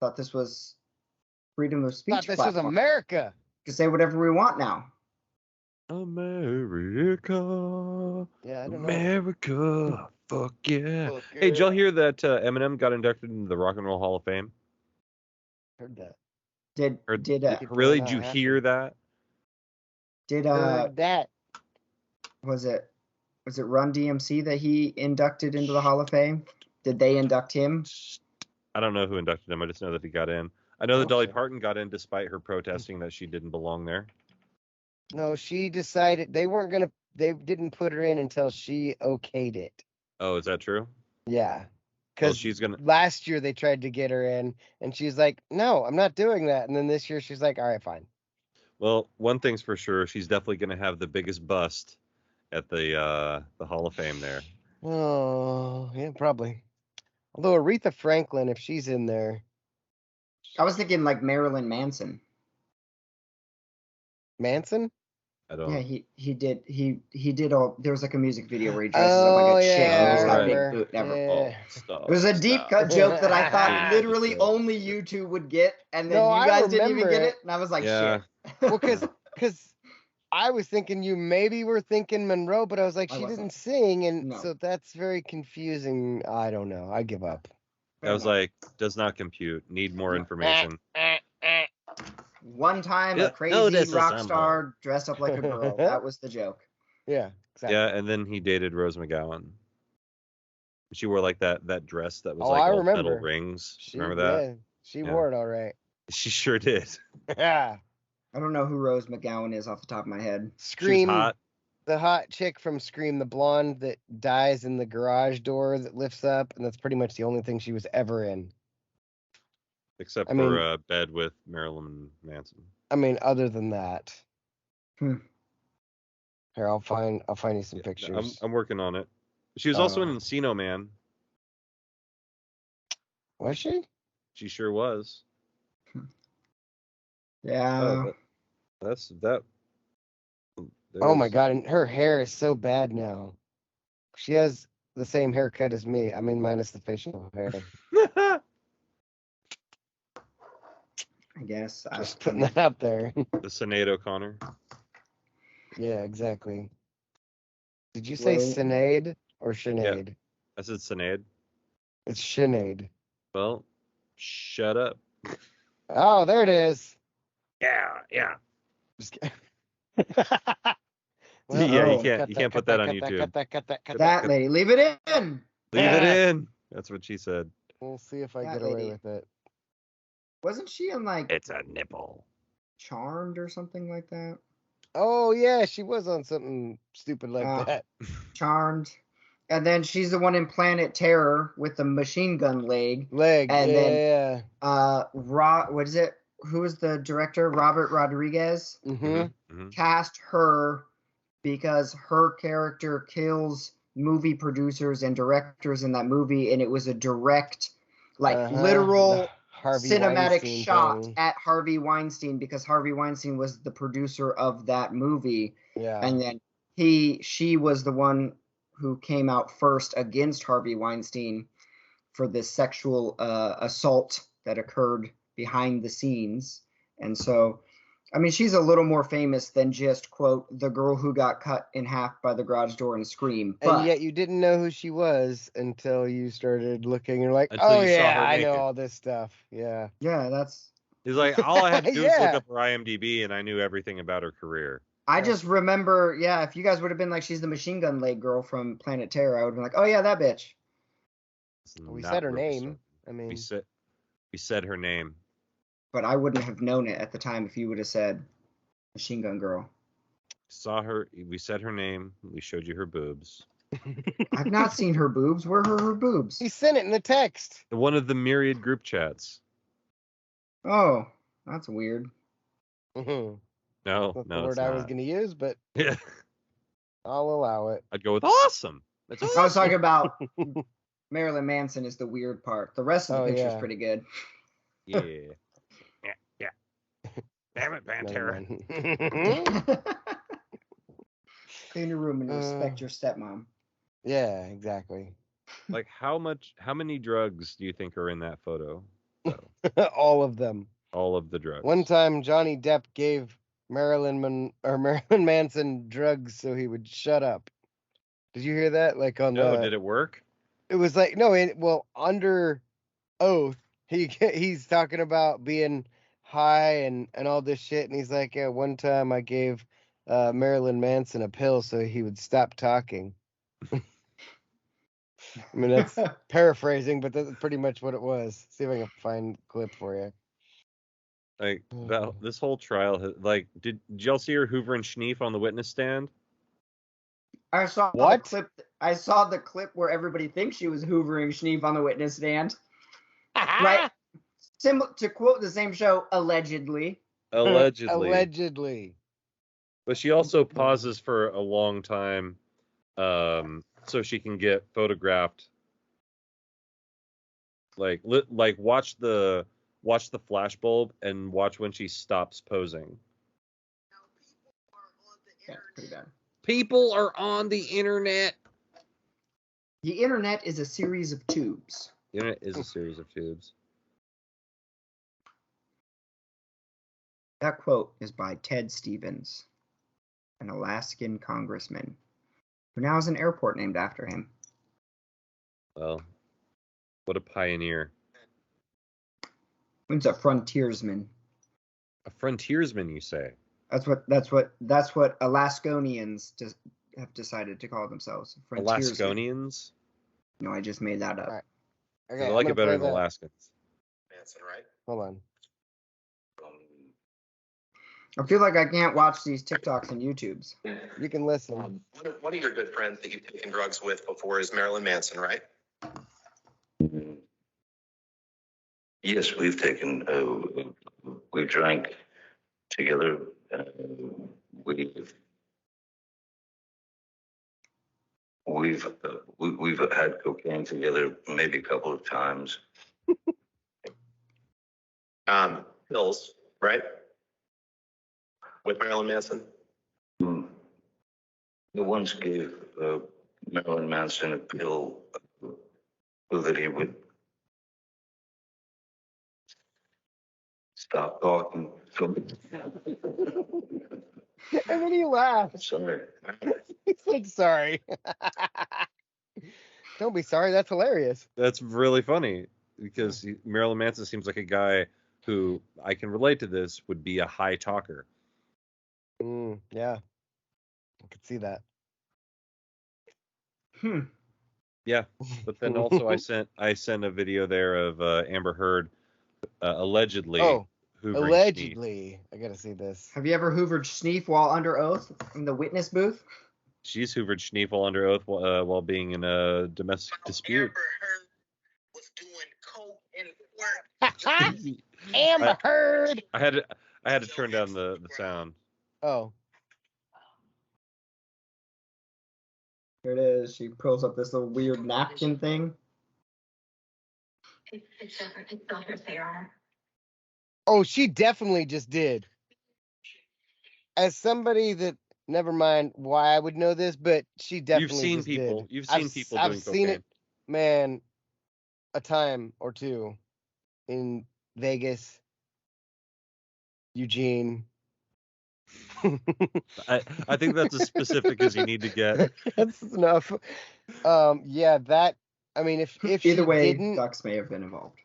thought this was freedom of speech. Thought this was America. To say whatever we want now. America. Yeah, I don't America. know. Fuck yeah. Hey, did y'all hear that Eminem got inducted into the Rock and Roll Hall of Fame? Heard that. Really? Did you hear that? Heard that. Was it Run DMC that he inducted into the Hall of Fame? Did they induct him? I don't know who inducted him. I just know that he got in. I know that Dolly Parton got in despite her protesting that she didn't belong there. No, she decided they didn't put her in until she okayed it. Oh, is that true? Yeah. Because well, last year they tried to get her in, and she's like, no, I'm not doing that. And then this year she's like, all right, fine. Well, one thing's for sure, she's definitely going to have the biggest bust at the Hall of Fame there. Oh, yeah, probably. Although Aretha Franklin, if she's in there. I was thinking like Marilyn Manson. Manson? I don't. Yeah, he did all. There was like a music video where he dresses up like a chick and he's got a big boot. Never. Yeah. It was a deep cut joke that I thought literally only you two would get, and then you guys didn't even get it, and I was like, shit. Well, because I was thinking you maybe were thinking Monroe, but I was like, she didn't sing, and so that's very confusing. I don't know. I give up. I was like, does not compute. Need more information. One time, a crazy rock star dressed up like a girl. That was the joke. Yeah, exactly. Yeah, and then he dated Rose McGowan. She wore like that dress that was like all metal rings. Remember that? Yeah, she wore it all right. She sure did. Yeah. I don't know who Rose McGowan is off the top of my head. Scream. She's hot. The hot chick from Scream, the blonde that dies in the garage door that lifts up, and that's pretty much the only thing she was ever in. Except for Bed with Marilyn Manson. I mean, other than that. Here, I'll find you some pictures. I'm working on it. She was also in Encino Man. Was she? She sure was. Yeah. That's that. Oh my god, and her hair is so bad now. She has the same haircut as me. I mean, minus the facial hair. I guess. Just putting that out there. The Sinead O'Connor. Yeah, exactly. Did you say Sinead or Sinead? Yeah, I said Sinead. It's Sinead. Well, shut up. Oh, there it is. Yeah. Just kidding. Yeah, you can't put that on YouTube. Cut that lady, leave it in. Leave it in. That's what she said. We'll see if I get away with it. Wasn't she in like? It's a nipple. Charmed or something like that. Oh yeah, she was on something stupid like that. Charmed, and then she's the one in Planet Terror with the machine gun leg. And then what is it? Who is the director? Robert Rodriguez. Cast her because her character kills movie producers and directors in that movie, and it was a direct, literal cinematic Weinstein shot thing. at Harvey Weinstein, because Harvey Weinstein was the producer of that movie. Yeah. And then she was the one who came out first against Harvey Weinstein for this sexual assault that occurred behind the scenes. And so, I mean, she's a little more famous than just, quote, the girl who got cut in half by the garage door in Scream. And yet you didn't know who she was until you started looking. You're like, oh yeah, I know all this stuff. Yeah. Yeah, that's... He's like, all I had to do was look up her IMDb, and I knew everything about her career. I just remember, if you guys would have been like, she's the machine gun leg girl from Planet Terror, I would have been like, oh yeah, that bitch. We said her name. I mean, we said her name. But I wouldn't have known it at the time if you would have said Machine Gun Girl. Saw her. We said her name. We showed you her boobs. I've not seen her boobs. Where are her boobs? He sent it in the text. One of the myriad group chats. Oh, that's weird. Mm-hmm. No, That's no, the word it's I was not. going to use, but Yeah, I'll allow it. I'd go with awesome. That's awesome. I was talking about Marilyn Manson is the weird part. The rest of the picture's pretty good. Yeah. Yeah. Damn it, Never Pantera. mind. Clean your room and respect your stepmom. Yeah, exactly. Like how many drugs do you think are in that photo? All of them. All of the drugs. One time Johnny Depp gave Marilyn Manson drugs so he would shut up. Did you hear that? Like on did it work? It was like under oath he's talking about being high and all this shit, and he's like, yeah, one time I gave Marilyn Manson a pill so he would stop talking. I mean, that's paraphrasing, but that's pretty much what it was. See if I can find a clip for you. Like this whole trial, like, did y'all see her Hoover and Schneef on the witness stand? I saw What? the clip. I saw the clip where everybody thinks she was hoovering Schneef on the witness stand. Right? To quote the same show, allegedly. Allegedly. But she also pauses for a long time, so she can get photographed. Like watch the flashbulb and watch when she stops posing. Yeah, pretty bad. People are on the internet. The internet is a series of tubes. The internet is a series of tubes. That quote is by Ted Stevens, an Alaskan congressman, who now has an airport named after him. Well, what a pioneer. He's a frontiersman. A frontiersman, you say? That's what Alaskonians have decided to call themselves. Alaskonians? No, I just made that up. Right. Okay, I like it better than Alaskans. Manson, right? Hold on. I feel like I can't watch these TikToks and YouTubes. You can listen. One of your good friends that you've taken drugs with before is Marilyn Manson, right? Yes, we've drank together. We've had cocaine together maybe a couple of times. Pills, right? With Marilyn Manson? I once gave Marilyn Manson a pill so that he would stop talking. And then he laughs. Sorry. He's like, sorry. Don't be sorry. That's hilarious. That's really funny because Marilyn Manson seems like a guy who, I can relate to this, would be a high talker. Yeah. I could see that. Yeah, but then also I sent a video there of Amber Heard allegedly. Hoovering allegedly. Schneef. I gotta see this. Have you ever hoovered Schneef while under oath in the witness booth? She's hoovered Schneef while under oath while being in a domestic dispute. Amber Heard was doing coke and work. Amber Heard. I had to turn down the sound. Oh. Here it is. She pulls up this little weird napkin thing. It's not her say, Your Honor. Oh, she definitely just did. As somebody that, never mind why I would know this, but she definitely You've seen people. did. You've seen people I've doing seen cocaine. it, man, a time or two in Vegas, Eugene. I think that's as specific as you need to get. That's enough. Yeah, that. I mean, if Either way, didn't, Ducks may have been involved.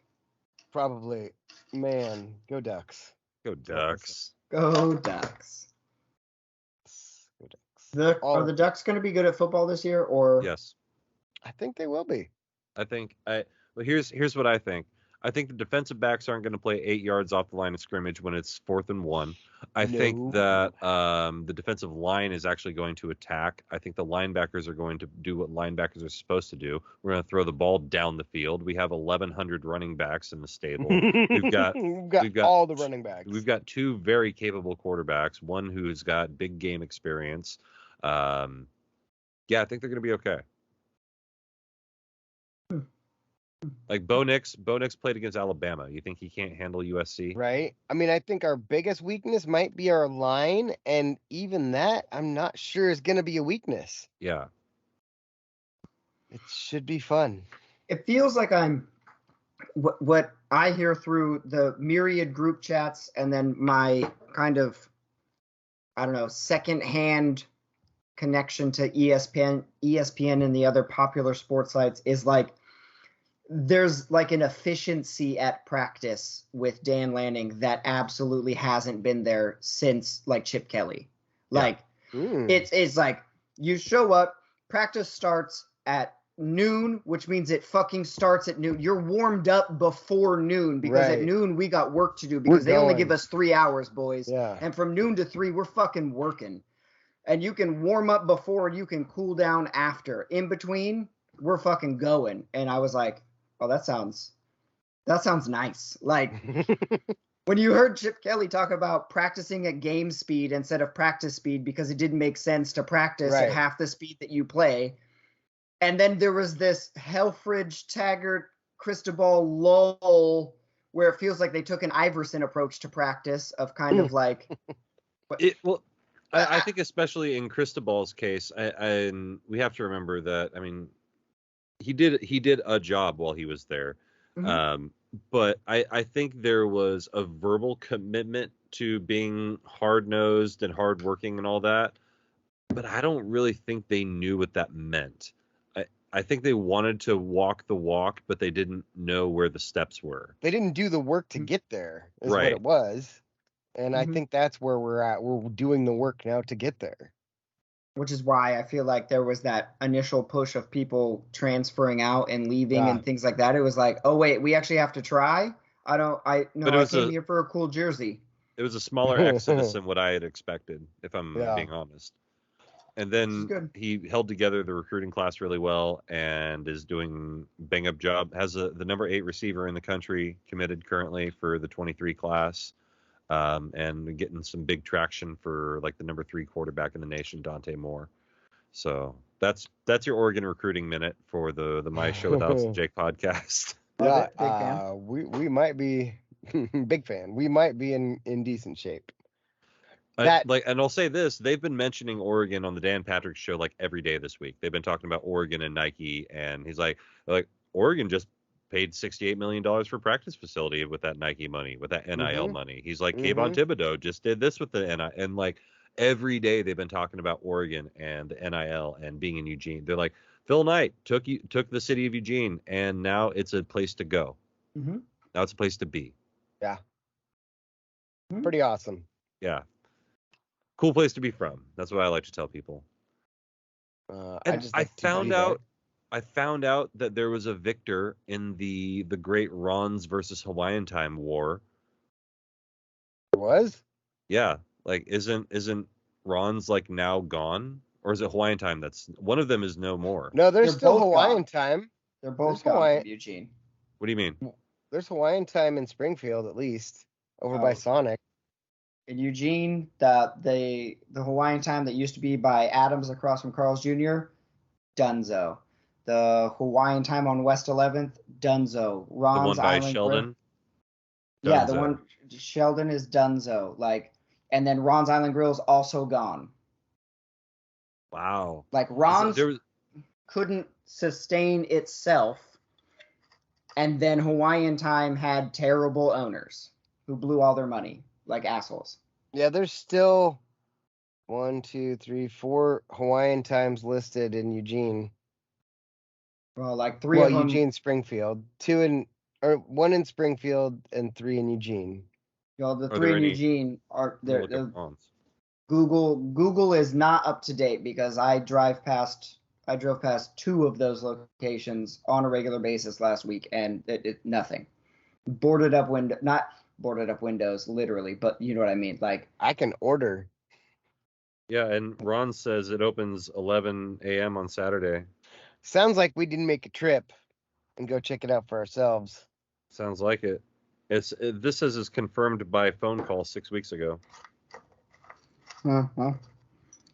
probably, man, go Ducks. Go Ducks. Go Ducks. Go Ducks. Are the Ducks going to be good at football this year, or? Yes. I think they will be. I think well, here's what I think. I think the defensive backs aren't going to play 8 yards off the line of scrimmage when it's 4th and 1. I think that the defensive line is actually going to attack. I think the linebackers are going to do what linebackers are supposed to do. We're going to throw the ball down the field. We have 1,100 running backs in the stable. We've got all the running backs. We've got 2 very capable quarterbacks. One who's got big game experience. Yeah, I think they're going to be okay. Like Bo Nix played against Alabama. You think he can't handle USC? Right. I mean, I think our biggest weakness might be our line, and even that, I'm not sure is going to be a weakness. Yeah. It should be fun. It feels like what I hear through the myriad group chats and then my kind of, I don't know, secondhand connection to ESPN and the other popular sports sites is like, there's like an efficiency at practice with Dan Lanning that absolutely hasn't been there since like Chip Kelly. Like it's like you show up, practice starts at noon, which means it fucking starts at noon. You're warmed up before noon because at noon we got work to do because they only give us 3 hours, boys. Yeah. And from noon to 3, we're fucking working. And you can warm up before and you can cool down after. In between, we're fucking going. And I was like, oh, that sounds nice. Like when you heard Chip Kelly talk about practicing at game speed instead of practice speed because it didn't make sense to practice at half the speed that you play. And then there was this Helfrich, Taggart, Cristobal lull where it feels like they took an Iverson approach to practice of kind of like. I think especially in Cristobal's case, and we have to remember that, I mean, he did a job while he was there. Mm-hmm. But I think there was a verbal commitment to being hard-nosed and hardworking and all that. But I don't really think they knew what that meant. I think they wanted to walk the walk, but they didn't know where the steps were. They didn't do the work to get there, is what it was. And I think that's where we're at. We're doing the work now to get there. Which is why I feel like there was that initial push of people transferring out and leaving and things like that. It was like, oh wait, we actually have to try? I came here for a cool jersey. It was a smaller exodus than what I had expected, if I'm being honest. And then he held together the recruiting class really well and is doing bang up job. Has the number 8 receiver in the country committed currently for the 23 class. And getting some big traction for like the number 3 quarterback in the nation, Dante Moore. So that's your Oregon recruiting minute for the My Show Without Jake podcast. Yeah, we might be big fan. We might be in decent shape. And I'll say this: they've been mentioning Oregon on the Dan Patrick Show like every day this week. They've been talking about Oregon and Nike, and he's like Oregon just paid $68 million for practice facility with that Nike money, with that NIL money. He's like, Kayvon Thibodeau just did this with the NIL. And like every day they've been talking about Oregon and the NIL and being in Eugene. They're like, Phil Knight took the city of Eugene, and now it's a place to go. Mm-hmm. Now it's a place to be. Yeah. Pretty awesome. Yeah. Cool place to be from. That's what I like to tell people. I found out that there was a victor in the great Ron's versus Hawaiian Time war. There was? Yeah. Like, isn't Ron's like now gone? Or is it Hawaiian Time that's one of them is no more? No, there's still Hawaiian Time. They're both gone from Eugene. What do you mean? There's Hawaiian Time in Springfield at least, over by Sonic. In Eugene, the Hawaiian Time that used to be by Adams across from Carl's Jr., Dunzo. The Hawaiian Time on West 11th, Dunzo. Ron's the one by Island Sheldon? Grill. Yeah, the one Sheldon is Dunzo. Like, and then Ron's Island Grill is also gone. Wow. Like Ron's couldn't sustain itself, and then Hawaiian Time had terrible owners who blew all their money like assholes. Yeah, there's still 1, 2, 3, 4 Hawaiian Times listed in Eugene. Well, like 3 of them. Eugene, Springfield, 1 in Springfield and 3 in Eugene. Well, the 3 in Eugene are there. Google is not up to date because I drove past 2 of those locations on a regular basis last week, and it nothing. boarded up window, not boarded up windows, literally, but you know what I mean. Like, I can order. Yeah, and Ron says it opens 11 a.m. on Saturday. Sounds like we didn't make a trip and go check it out for ourselves. Sounds like it. This says it's confirmed by phone call 6 weeks ago. well,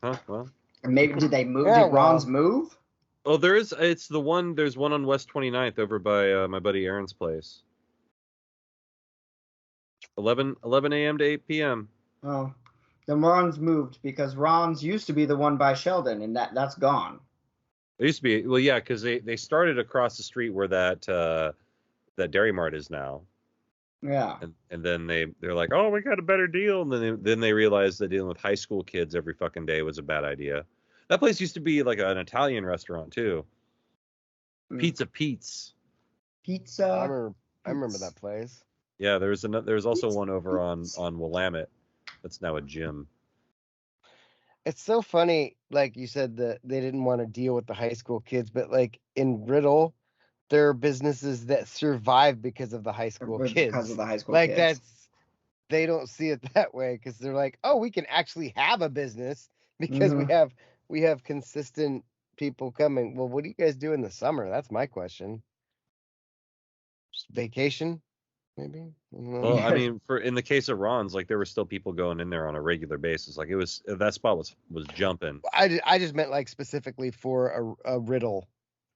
Huh? Well. maybe did they move? Yeah, Did Ron's move? Oh, it's the one. There's one on West 29th over by my buddy Aaron's place. 11 a.m. to 8 p.m. Oh, then Ron's moved because Ron's used to be the one by Sheldon, and that's gone. It used to be, well, yeah, because they started across the street where that Dairy Mart is now. Yeah. And then they're like, oh, we got a better deal. And then they realized that dealing with high school kids every fucking day was a bad idea. That place used to be like an Italian restaurant too. Pizza Pete's. Pizza. I remember that place. Yeah, there's also one over on Willamette. That's now a gym. It's so funny, like you said, that they didn't want to deal with the high school kids, but like in Riddle, there are businesses that survive because of the high school kids. Because of the high school like kids. they don't see it that way because they're like, oh, we can actually have a business because we have consistent people coming. Well, what do you guys do in the summer? That's my question. Just vacation, maybe? Well, I mean, in the case of Ron's, like there were still people going in there on a regular basis. Like that spot was jumping. I just meant like specifically for a Riddle.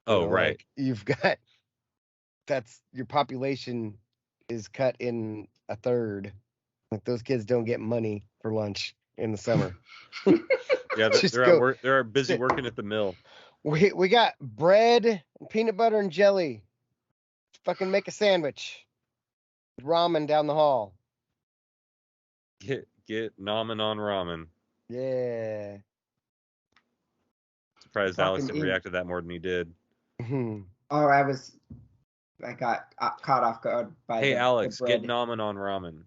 Oh, right. Like you've got your population is cut in a third. Like those kids don't get money for lunch in the summer. Yeah, they're at work. They're busy working at the mill. We got bread, peanut butter, and jelly. Fucking make a sandwich. Ramen down the hall. Get ramen on ramen. Yeah. Surprised Alex reacted that more than he did. Oh, I got caught off guard by. Hey, Alex, the get ramen on ramen.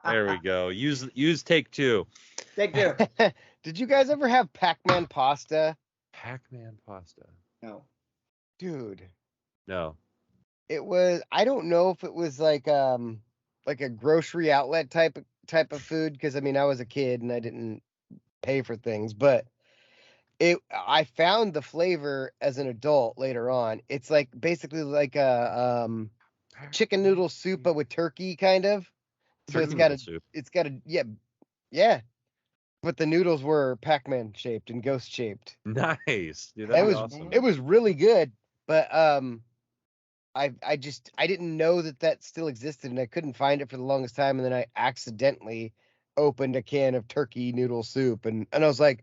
There we go. Use take two. Take two. Did you guys ever have Pac-Man pasta? Pac-Man pasta. No. Dude. No. It was. I don't know if it was like a grocery outlet type of food because I mean I was a kid and I didn't pay for things, but I found the flavor as an adult later on. It's like basically like a chicken noodle soup but with turkey kind of. So it's got a yeah. But the noodles were Pac-Man shaped and ghost shaped. Nice. Dude, that was awesome. It was really good, but I didn't know that still existed and I couldn't find it for the longest time, and then I accidentally opened a can of turkey noodle soup and I was like,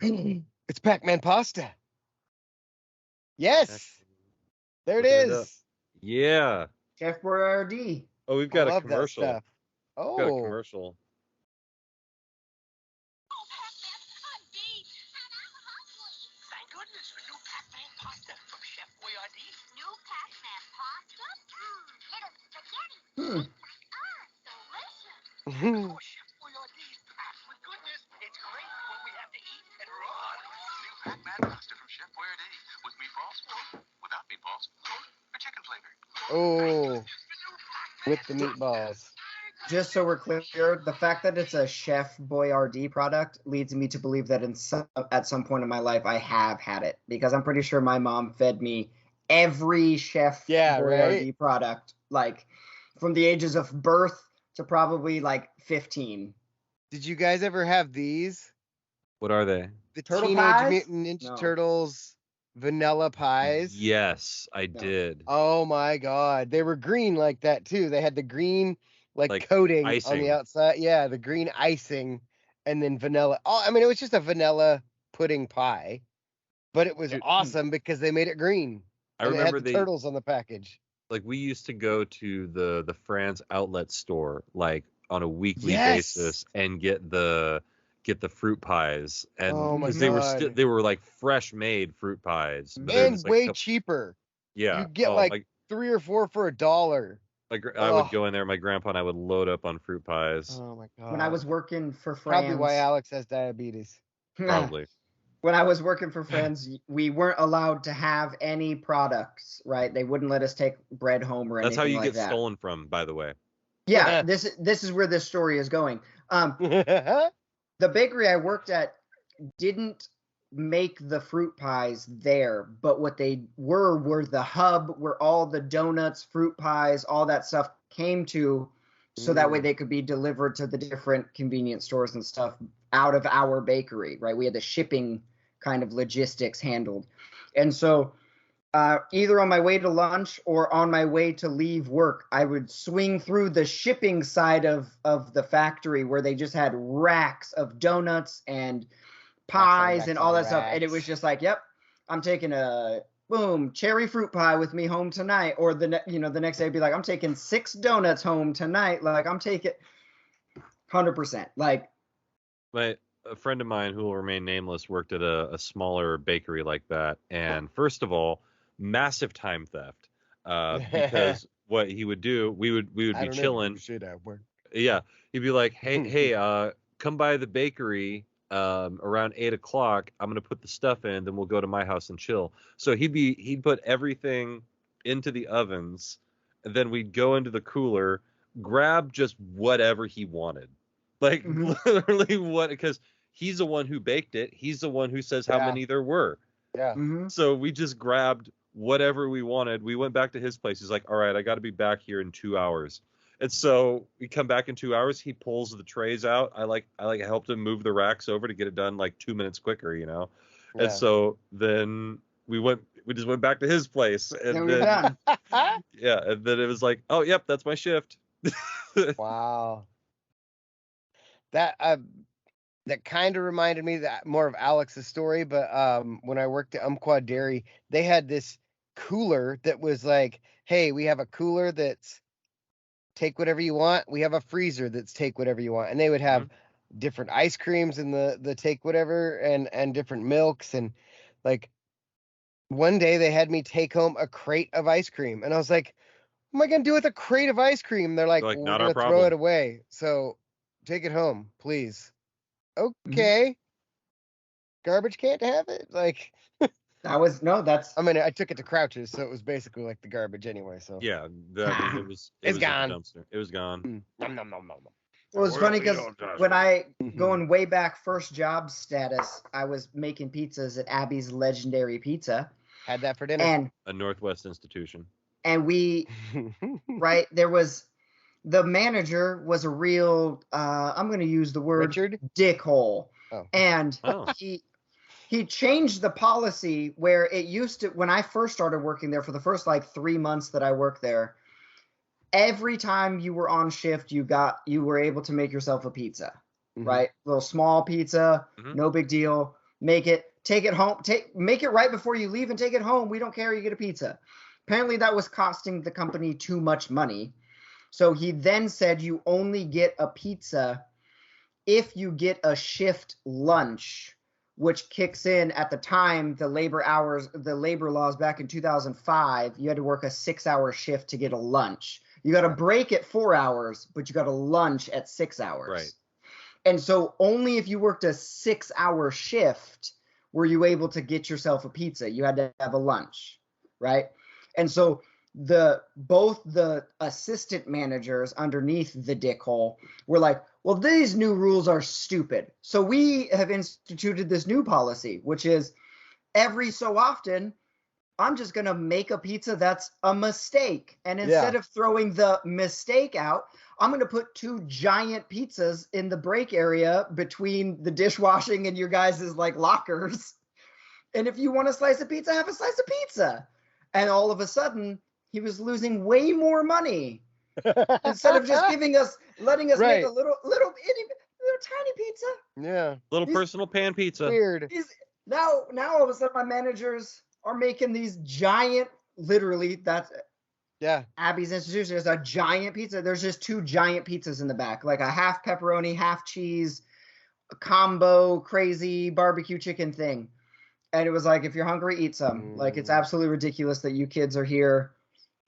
it's Pac-Man pasta. Yes. There it is. Yeah. Chef Boyardee. Oh, we've got a commercial. That stuff. Oh. We've got a commercial. Thank goodness for new Pac-Man pasta from Chef Boyardee. New Pac-Man pasta? Little spaghetti. Delicious. Oh, Chef Boyardee's packed with goodness. It's great for when we have to eat and run. New Pac-Man pasta from Chef Boyardee with meatballs, without meatballs, or chicken flavored. Oh, with the meatballs. Just so we're clear, the fact that it's a Chef Boyardee product leads me to believe that at some point in my life I have had it, because I'm pretty sure my mom fed me every Chef Boyardee product, like from the ages of birth to probably like 15. Did you guys ever have these? What are they? The Turtle Teenage pies? Mutant Ninja Turtles vanilla pies? Yes, I did. Oh my god. They were green like that too. They had the green like coating icing on the outside. Yeah, the green icing and then vanilla. Oh, I mean, it was just a vanilla pudding pie, but it was awesome because they made it green. I remember the turtles on the package. Like we used to go to the Franz outlet store like on a weekly basis and get the fruit pies, and because they were like fresh made fruit pies and way cheaper. Yeah, you get like 3 or 4 for $1. I would go in there. My grandpa and I would load up on fruit pies. Oh my god! When I was working for Franz, probably why Alex has diabetes. Probably. when I was working for friends, we weren't allowed to have any products, right? They wouldn't let us take bread home or anything like that. That's how you get stolen from, by the way. Yeah, this is where this story is going. The bakery I worked at didn't make the fruit pies there, but what they were the hub where all the donuts, fruit pies, all that stuff came to, so that way they could be delivered to the different convenience stores and stuff out of our bakery, right? We had the shipping kind of logistics handled. And so either on my way to lunch or on my way to leave work, I would swing through the shipping side of the factory where they just had racks of donuts and pies and all that stuff. And it was just like, yep, I'm taking a cherry fruit pie with me home tonight. Or the next day I'd be like, I'm taking 6 donuts home tonight. Like, I'm taking 100%. Like, a friend of mine who will remain nameless worked at a smaller bakery like that. And first of all, massive time theft. Because what he would do, we would be chilling. Yeah. He'd be like, hey, come by the bakery around 8 o'clock. I'm going to put the stuff in, then we'll go to my house and chill. So he'd put everything into the ovens, and then we'd go into the cooler, grab just whatever he wanted. Like, literally what, because he's the one who baked it. He's the one who says how many there were. Yeah. So we just grabbed whatever we wanted. We went back to his place. He's like, all right, I got to be back here in 2 hours. And so we come back in 2 hours. He pulls the trays out. I helped him move the racks over to get it done like 2 minutes quicker, Yeah. And so then we just went back to his place, and then yeah, and then it was like, oh, yep, that's my shift. Wow. That kind of reminded me that more of Alex's story, but when I worked at Umpqua Dairy, they had this cooler that was like, hey, we have a cooler that's take whatever you want. We have a freezer that's take whatever you want. And they would have different ice creams in the take whatever and different milks. And like one day they had me take home a crate of ice cream. And I was like, what am I going to do with a crate of ice cream? They're like, well, we're going to throw it away. So take it home, please. Okay. Garbage can't have it. Like, I mean, I took it to Crouch's, so it was basically like the garbage anyway. So yeah, it was gone. Dumpster. It was gone. Nom, nom, nom, nom. Well, it's funny because when I going way back, first job status, I was making pizzas at Abby's Legendary Pizza. Had that for dinner. And a Northwest institution. And we, right, there was, the manager was a real, I'm going to use the word Richard? Dickhole. Oh. And he changed the policy where it used to, when I first started working there, for the first like 3 months that I worked there, every time you were on shift, you were able to make yourself a pizza, right? Little small pizza, no big deal. Make it, take it home, make it right before you leave and take it home. We don't care, you get a pizza. Apparently that was costing the company too much money. So he then said you only get a pizza if you get a shift lunch, which kicks in at the time, the labor laws back in 2005, you had to work a 6-hour shift to get a lunch. You got a break at 4 hours, but you got a lunch at 6 hours. Right. And so only if you worked a 6-hour shift were you able to get yourself a pizza. You had to have a lunch, right? And so both the assistant managers underneath the dickhole were like, well, these new rules are stupid. So we have instituted this new policy, which is every so often, I'm just going to make a pizza that's a mistake. And instead of throwing the mistake out, I'm going to put 2 giant pizzas in the break area between the dishwashing and your guys' like lockers. And if you want a slice of pizza, have a slice of pizza. And all of a sudden, he was losing way more money instead of just letting us make a little tiny pizza. Yeah. Little personal pan pizza. Weird. Now all of a sudden my managers are making these giant, literally, that's Abby's institution is a giant pizza. There's just 2 giant pizzas in the back, like a half pepperoni, half cheese, a combo, crazy barbecue chicken thing. And it was like, if you're hungry, eat some. Like, it's absolutely ridiculous that you kids are here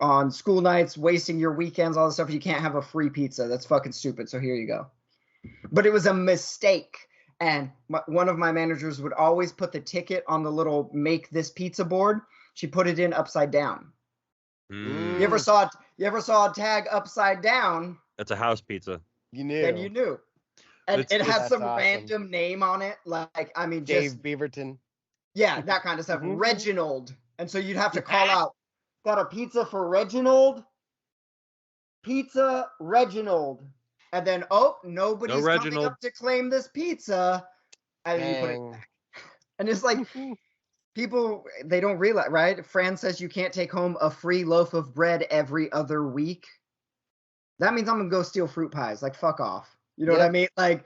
on school nights, wasting your weekends, all this stuff. You can't have a free pizza. That's fucking stupid. So here you go. But it was a mistake. And one of my managers would always put the ticket on the little make this pizza board. She put it in upside down. Mm. You ever saw a tag upside down? That's a house pizza. You knew. Then you knew. And it had That's some awesome. random name on it, like I mean, Dave just Beaverton. yeah, that kind of stuff. Mhm. Reginald, and so you'd have to call out, got a pizza for Reginald. Pizza Reginald, and then nobody's coming Reginald. up to claim this pizza, and then you put it back. And it's like people, they don't realize, right? Fran says you can't take home a free loaf of bread every other week. That means I'm gonna go steal fruit pies. Like, fuck off. You know what I mean? Like,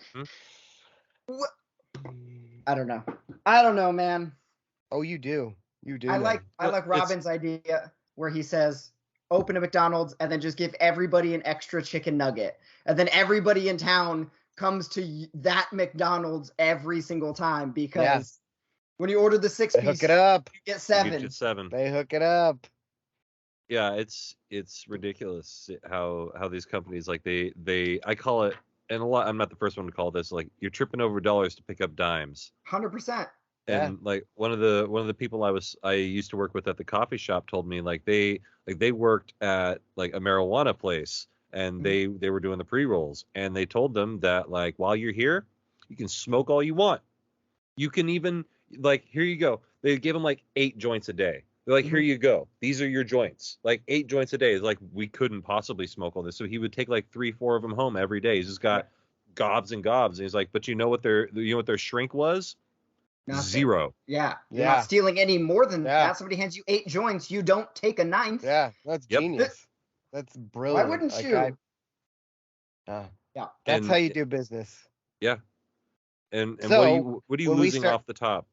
I don't know, man. Oh, you do. You do. I like Robin's idea where he says, open a McDonald's and then just give everybody an extra chicken nugget. And then everybody in town comes to that McDonald's every single time because when you order the 6-piece, hook it up. You get 7. You get 7. They hook it up. Yeah, it's ridiculous how these companies, like I call it, and I'm not the first one to call this, like, you're tripping over dollars to pick up dimes. 100%. And like one of the people I used to work with at the coffee shop told me like they worked at like a marijuana place and they were doing the pre-rolls, and they told them that like while you're here you can smoke all you want. You can even like, here you go. They gave him like 8 joints a day. They're like, here you go. These are your joints. Like 8 joints a day. It's like, we couldn't possibly smoke all this. So he would take like 3-4 of them home every day. He's just got gobs and gobs. And he's like, but you know what their shrink was? Nothing. 0. Yeah. You're not stealing any more than that. Somebody hands you 8 joints. You don't take a 9th. Yeah. That's genius. That's brilliant. Why wouldn't you? That's how you do business. Yeah. And so, what are you losing off the top?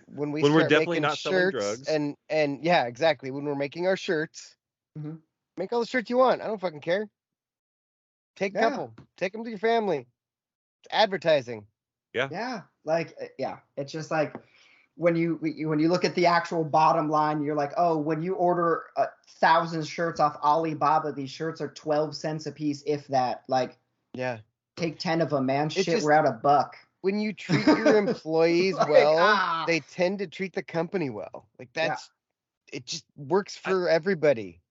when we're definitely not selling drugs. And yeah, exactly. When we're making our shirts, make all the shirts you want. I don't fucking care. Take a couple. Take them to your family. It's advertising. Yeah. Yeah. Like, it's just like when you look at the actual bottom line, you're like, oh, when you order 1,000 shirts off Alibaba, these shirts are 12 cents a piece, if that. Like, take 10 of them, man. We're out $1. When you treat your employees well, they tend to treat the company well. Like it just works for everybody.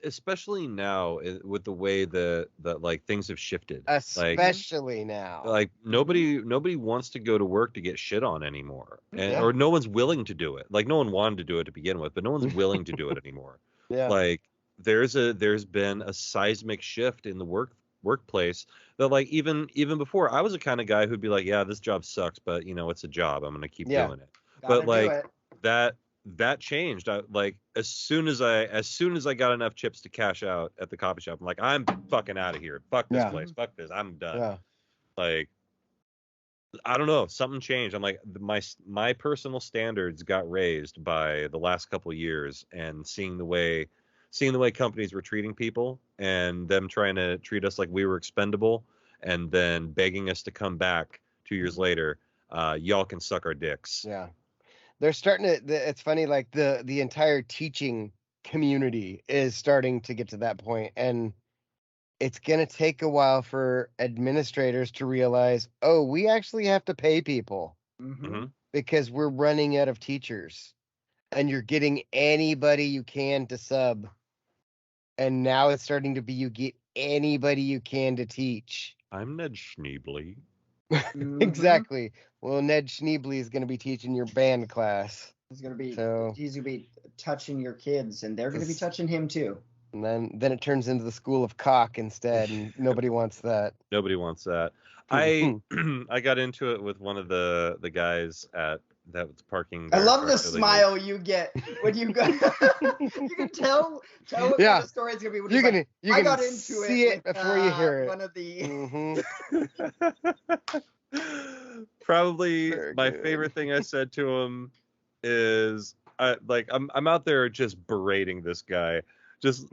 Especially now with the way that like things have shifted. Especially now. Like nobody wants to go to work to get shit on anymore. Or no one's willing to do it. Like no one wanted to do it to begin with, but no one's willing to do it anymore. Like there's been a seismic shift in the workplace that like even before, I was the kind of guy who'd be like, yeah, this job sucks, but you know, it's a job, I'm gonna keep doing it. But like that changed. Like as soon as I got enough chips to cash out at the coffee shop, I'm like, I'm fucking out of here. Fuck this place. Fuck this. I'm done. Like, I don't know, something changed. I'm like, my personal standards got raised by the last couple of years, and seeing the way companies were treating people and them trying to treat us like we were expendable, and then begging us to come back 2 years later. Y'all can suck our dicks. Yeah. They're starting to, it's funny, like the entire teaching community is starting to get to that point, and it's going to take a while for administrators to realize, oh, we actually have to pay people because we're running out of teachers, and you're getting anybody you can to sub. And now it's starting to be, you get anybody you can to teach. I'm Ned Schneebly. Exactly. Well, Ned Schneebly is going to be teaching your band class. He's going to be touching your kids, and they're going to be touching him too. And then it turns into the school of cock instead, and nobody wants that. Nobody wants that. I got into it with one of the guys that was parking. I love the smile you get when you go. You can tell what kind of story it's gonna be. When I got into see it before you hear it. One of the. Probably my favorite thing I said to him is, I'm out there just berating this guy, just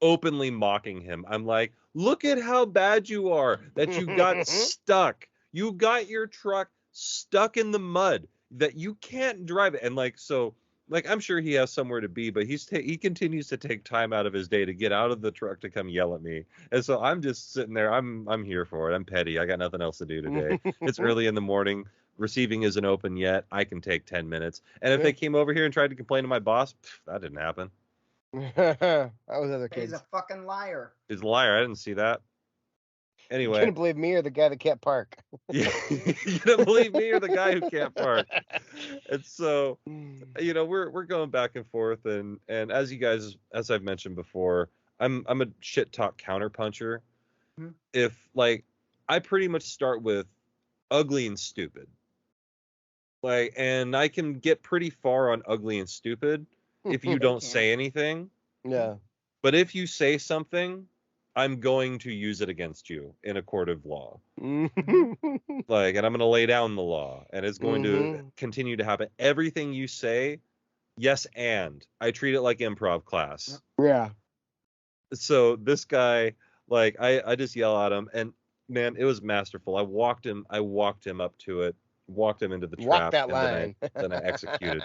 openly mocking him. I'm like, look at how bad you are that you got stuck. You got your truck stuck in the mud that you can't drive it. And like, so like, I'm sure he has somewhere to be, but he continues to take time out of his day to get out of the truck to come yell at me. And so I'm just sitting there. I'm here for it. I'm petty. I got nothing else to do today. It's early in the morning. Receiving isn't open yet. I can take 10 minutes. And if they came over here and tried to complain to my boss, that didn't happen. That was other kids. He's a fucking liar. He's a liar. I didn't see that. Anyway. You couldn't believe me or the guy that can't park. Yeah, you don't believe me or the guy who can't park. And so, you know, we're going back and forth, and as I've mentioned before, I'm a shit talk counterpuncher. Mm-hmm. If, like, I pretty much start with ugly and stupid, like, and I can get pretty far on ugly and stupid if you don't say anything. Yeah. But if you say something, I'm going to use it against you in a court of law. Like, and I'm going to lay down the law, and it's going to continue to happen. Everything you say, yes, and I treat it like improv class. Yeah. So this guy, like, I just yell at him, and man, it was masterful. I walked him up to it, walked him into the trap, walk that line. Then I executed.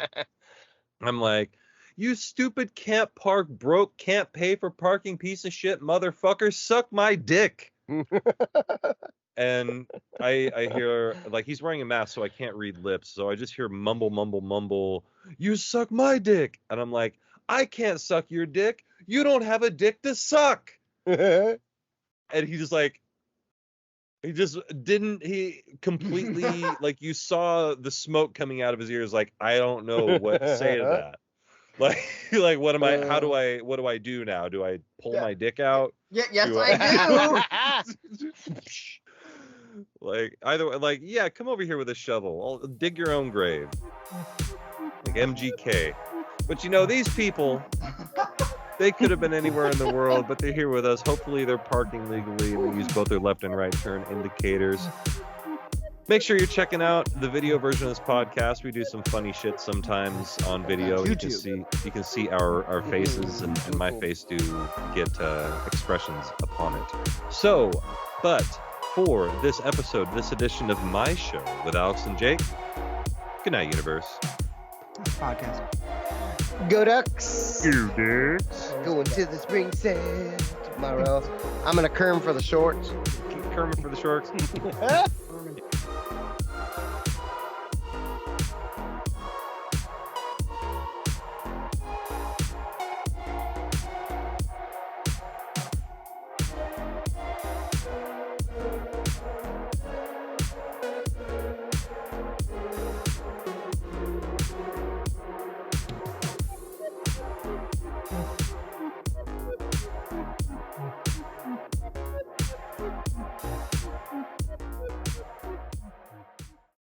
I'm like, you stupid can't park, broke, can't pay for parking, piece of shit, motherfucker, suck my dick. And I hear, like, he's wearing a mask, so I can't read lips. So I just hear mumble, mumble, mumble, you suck my dick. And I'm like, I can't suck your dick. You don't have a dick to suck. And he just, like, he completely, like, you saw the smoke coming out of his ears. Like, I don't know what to say to that. Like, what do I do now? Do I pull my dick out? Yeah, yes, I do. Like, either way, like, yeah, come over here with a shovel. I'll dig your own grave. Like MGK. But you know, these people, they could have been anywhere in the world, but they're here with us. Hopefully they're parking legally and they use both their left and right turn indicators. Make sure you're checking out the video version of this podcast. We do some funny shit sometimes on video. You can see our faces, and my face do get expressions upon it. So, but for this episode, this edition of my show with Alex and Jake, good night, universe. Podcast. Go Ducks. Go Ducks. Going to the spring set tomorrow. I'm gonna kerm for the shorts. Kermit for the shorts.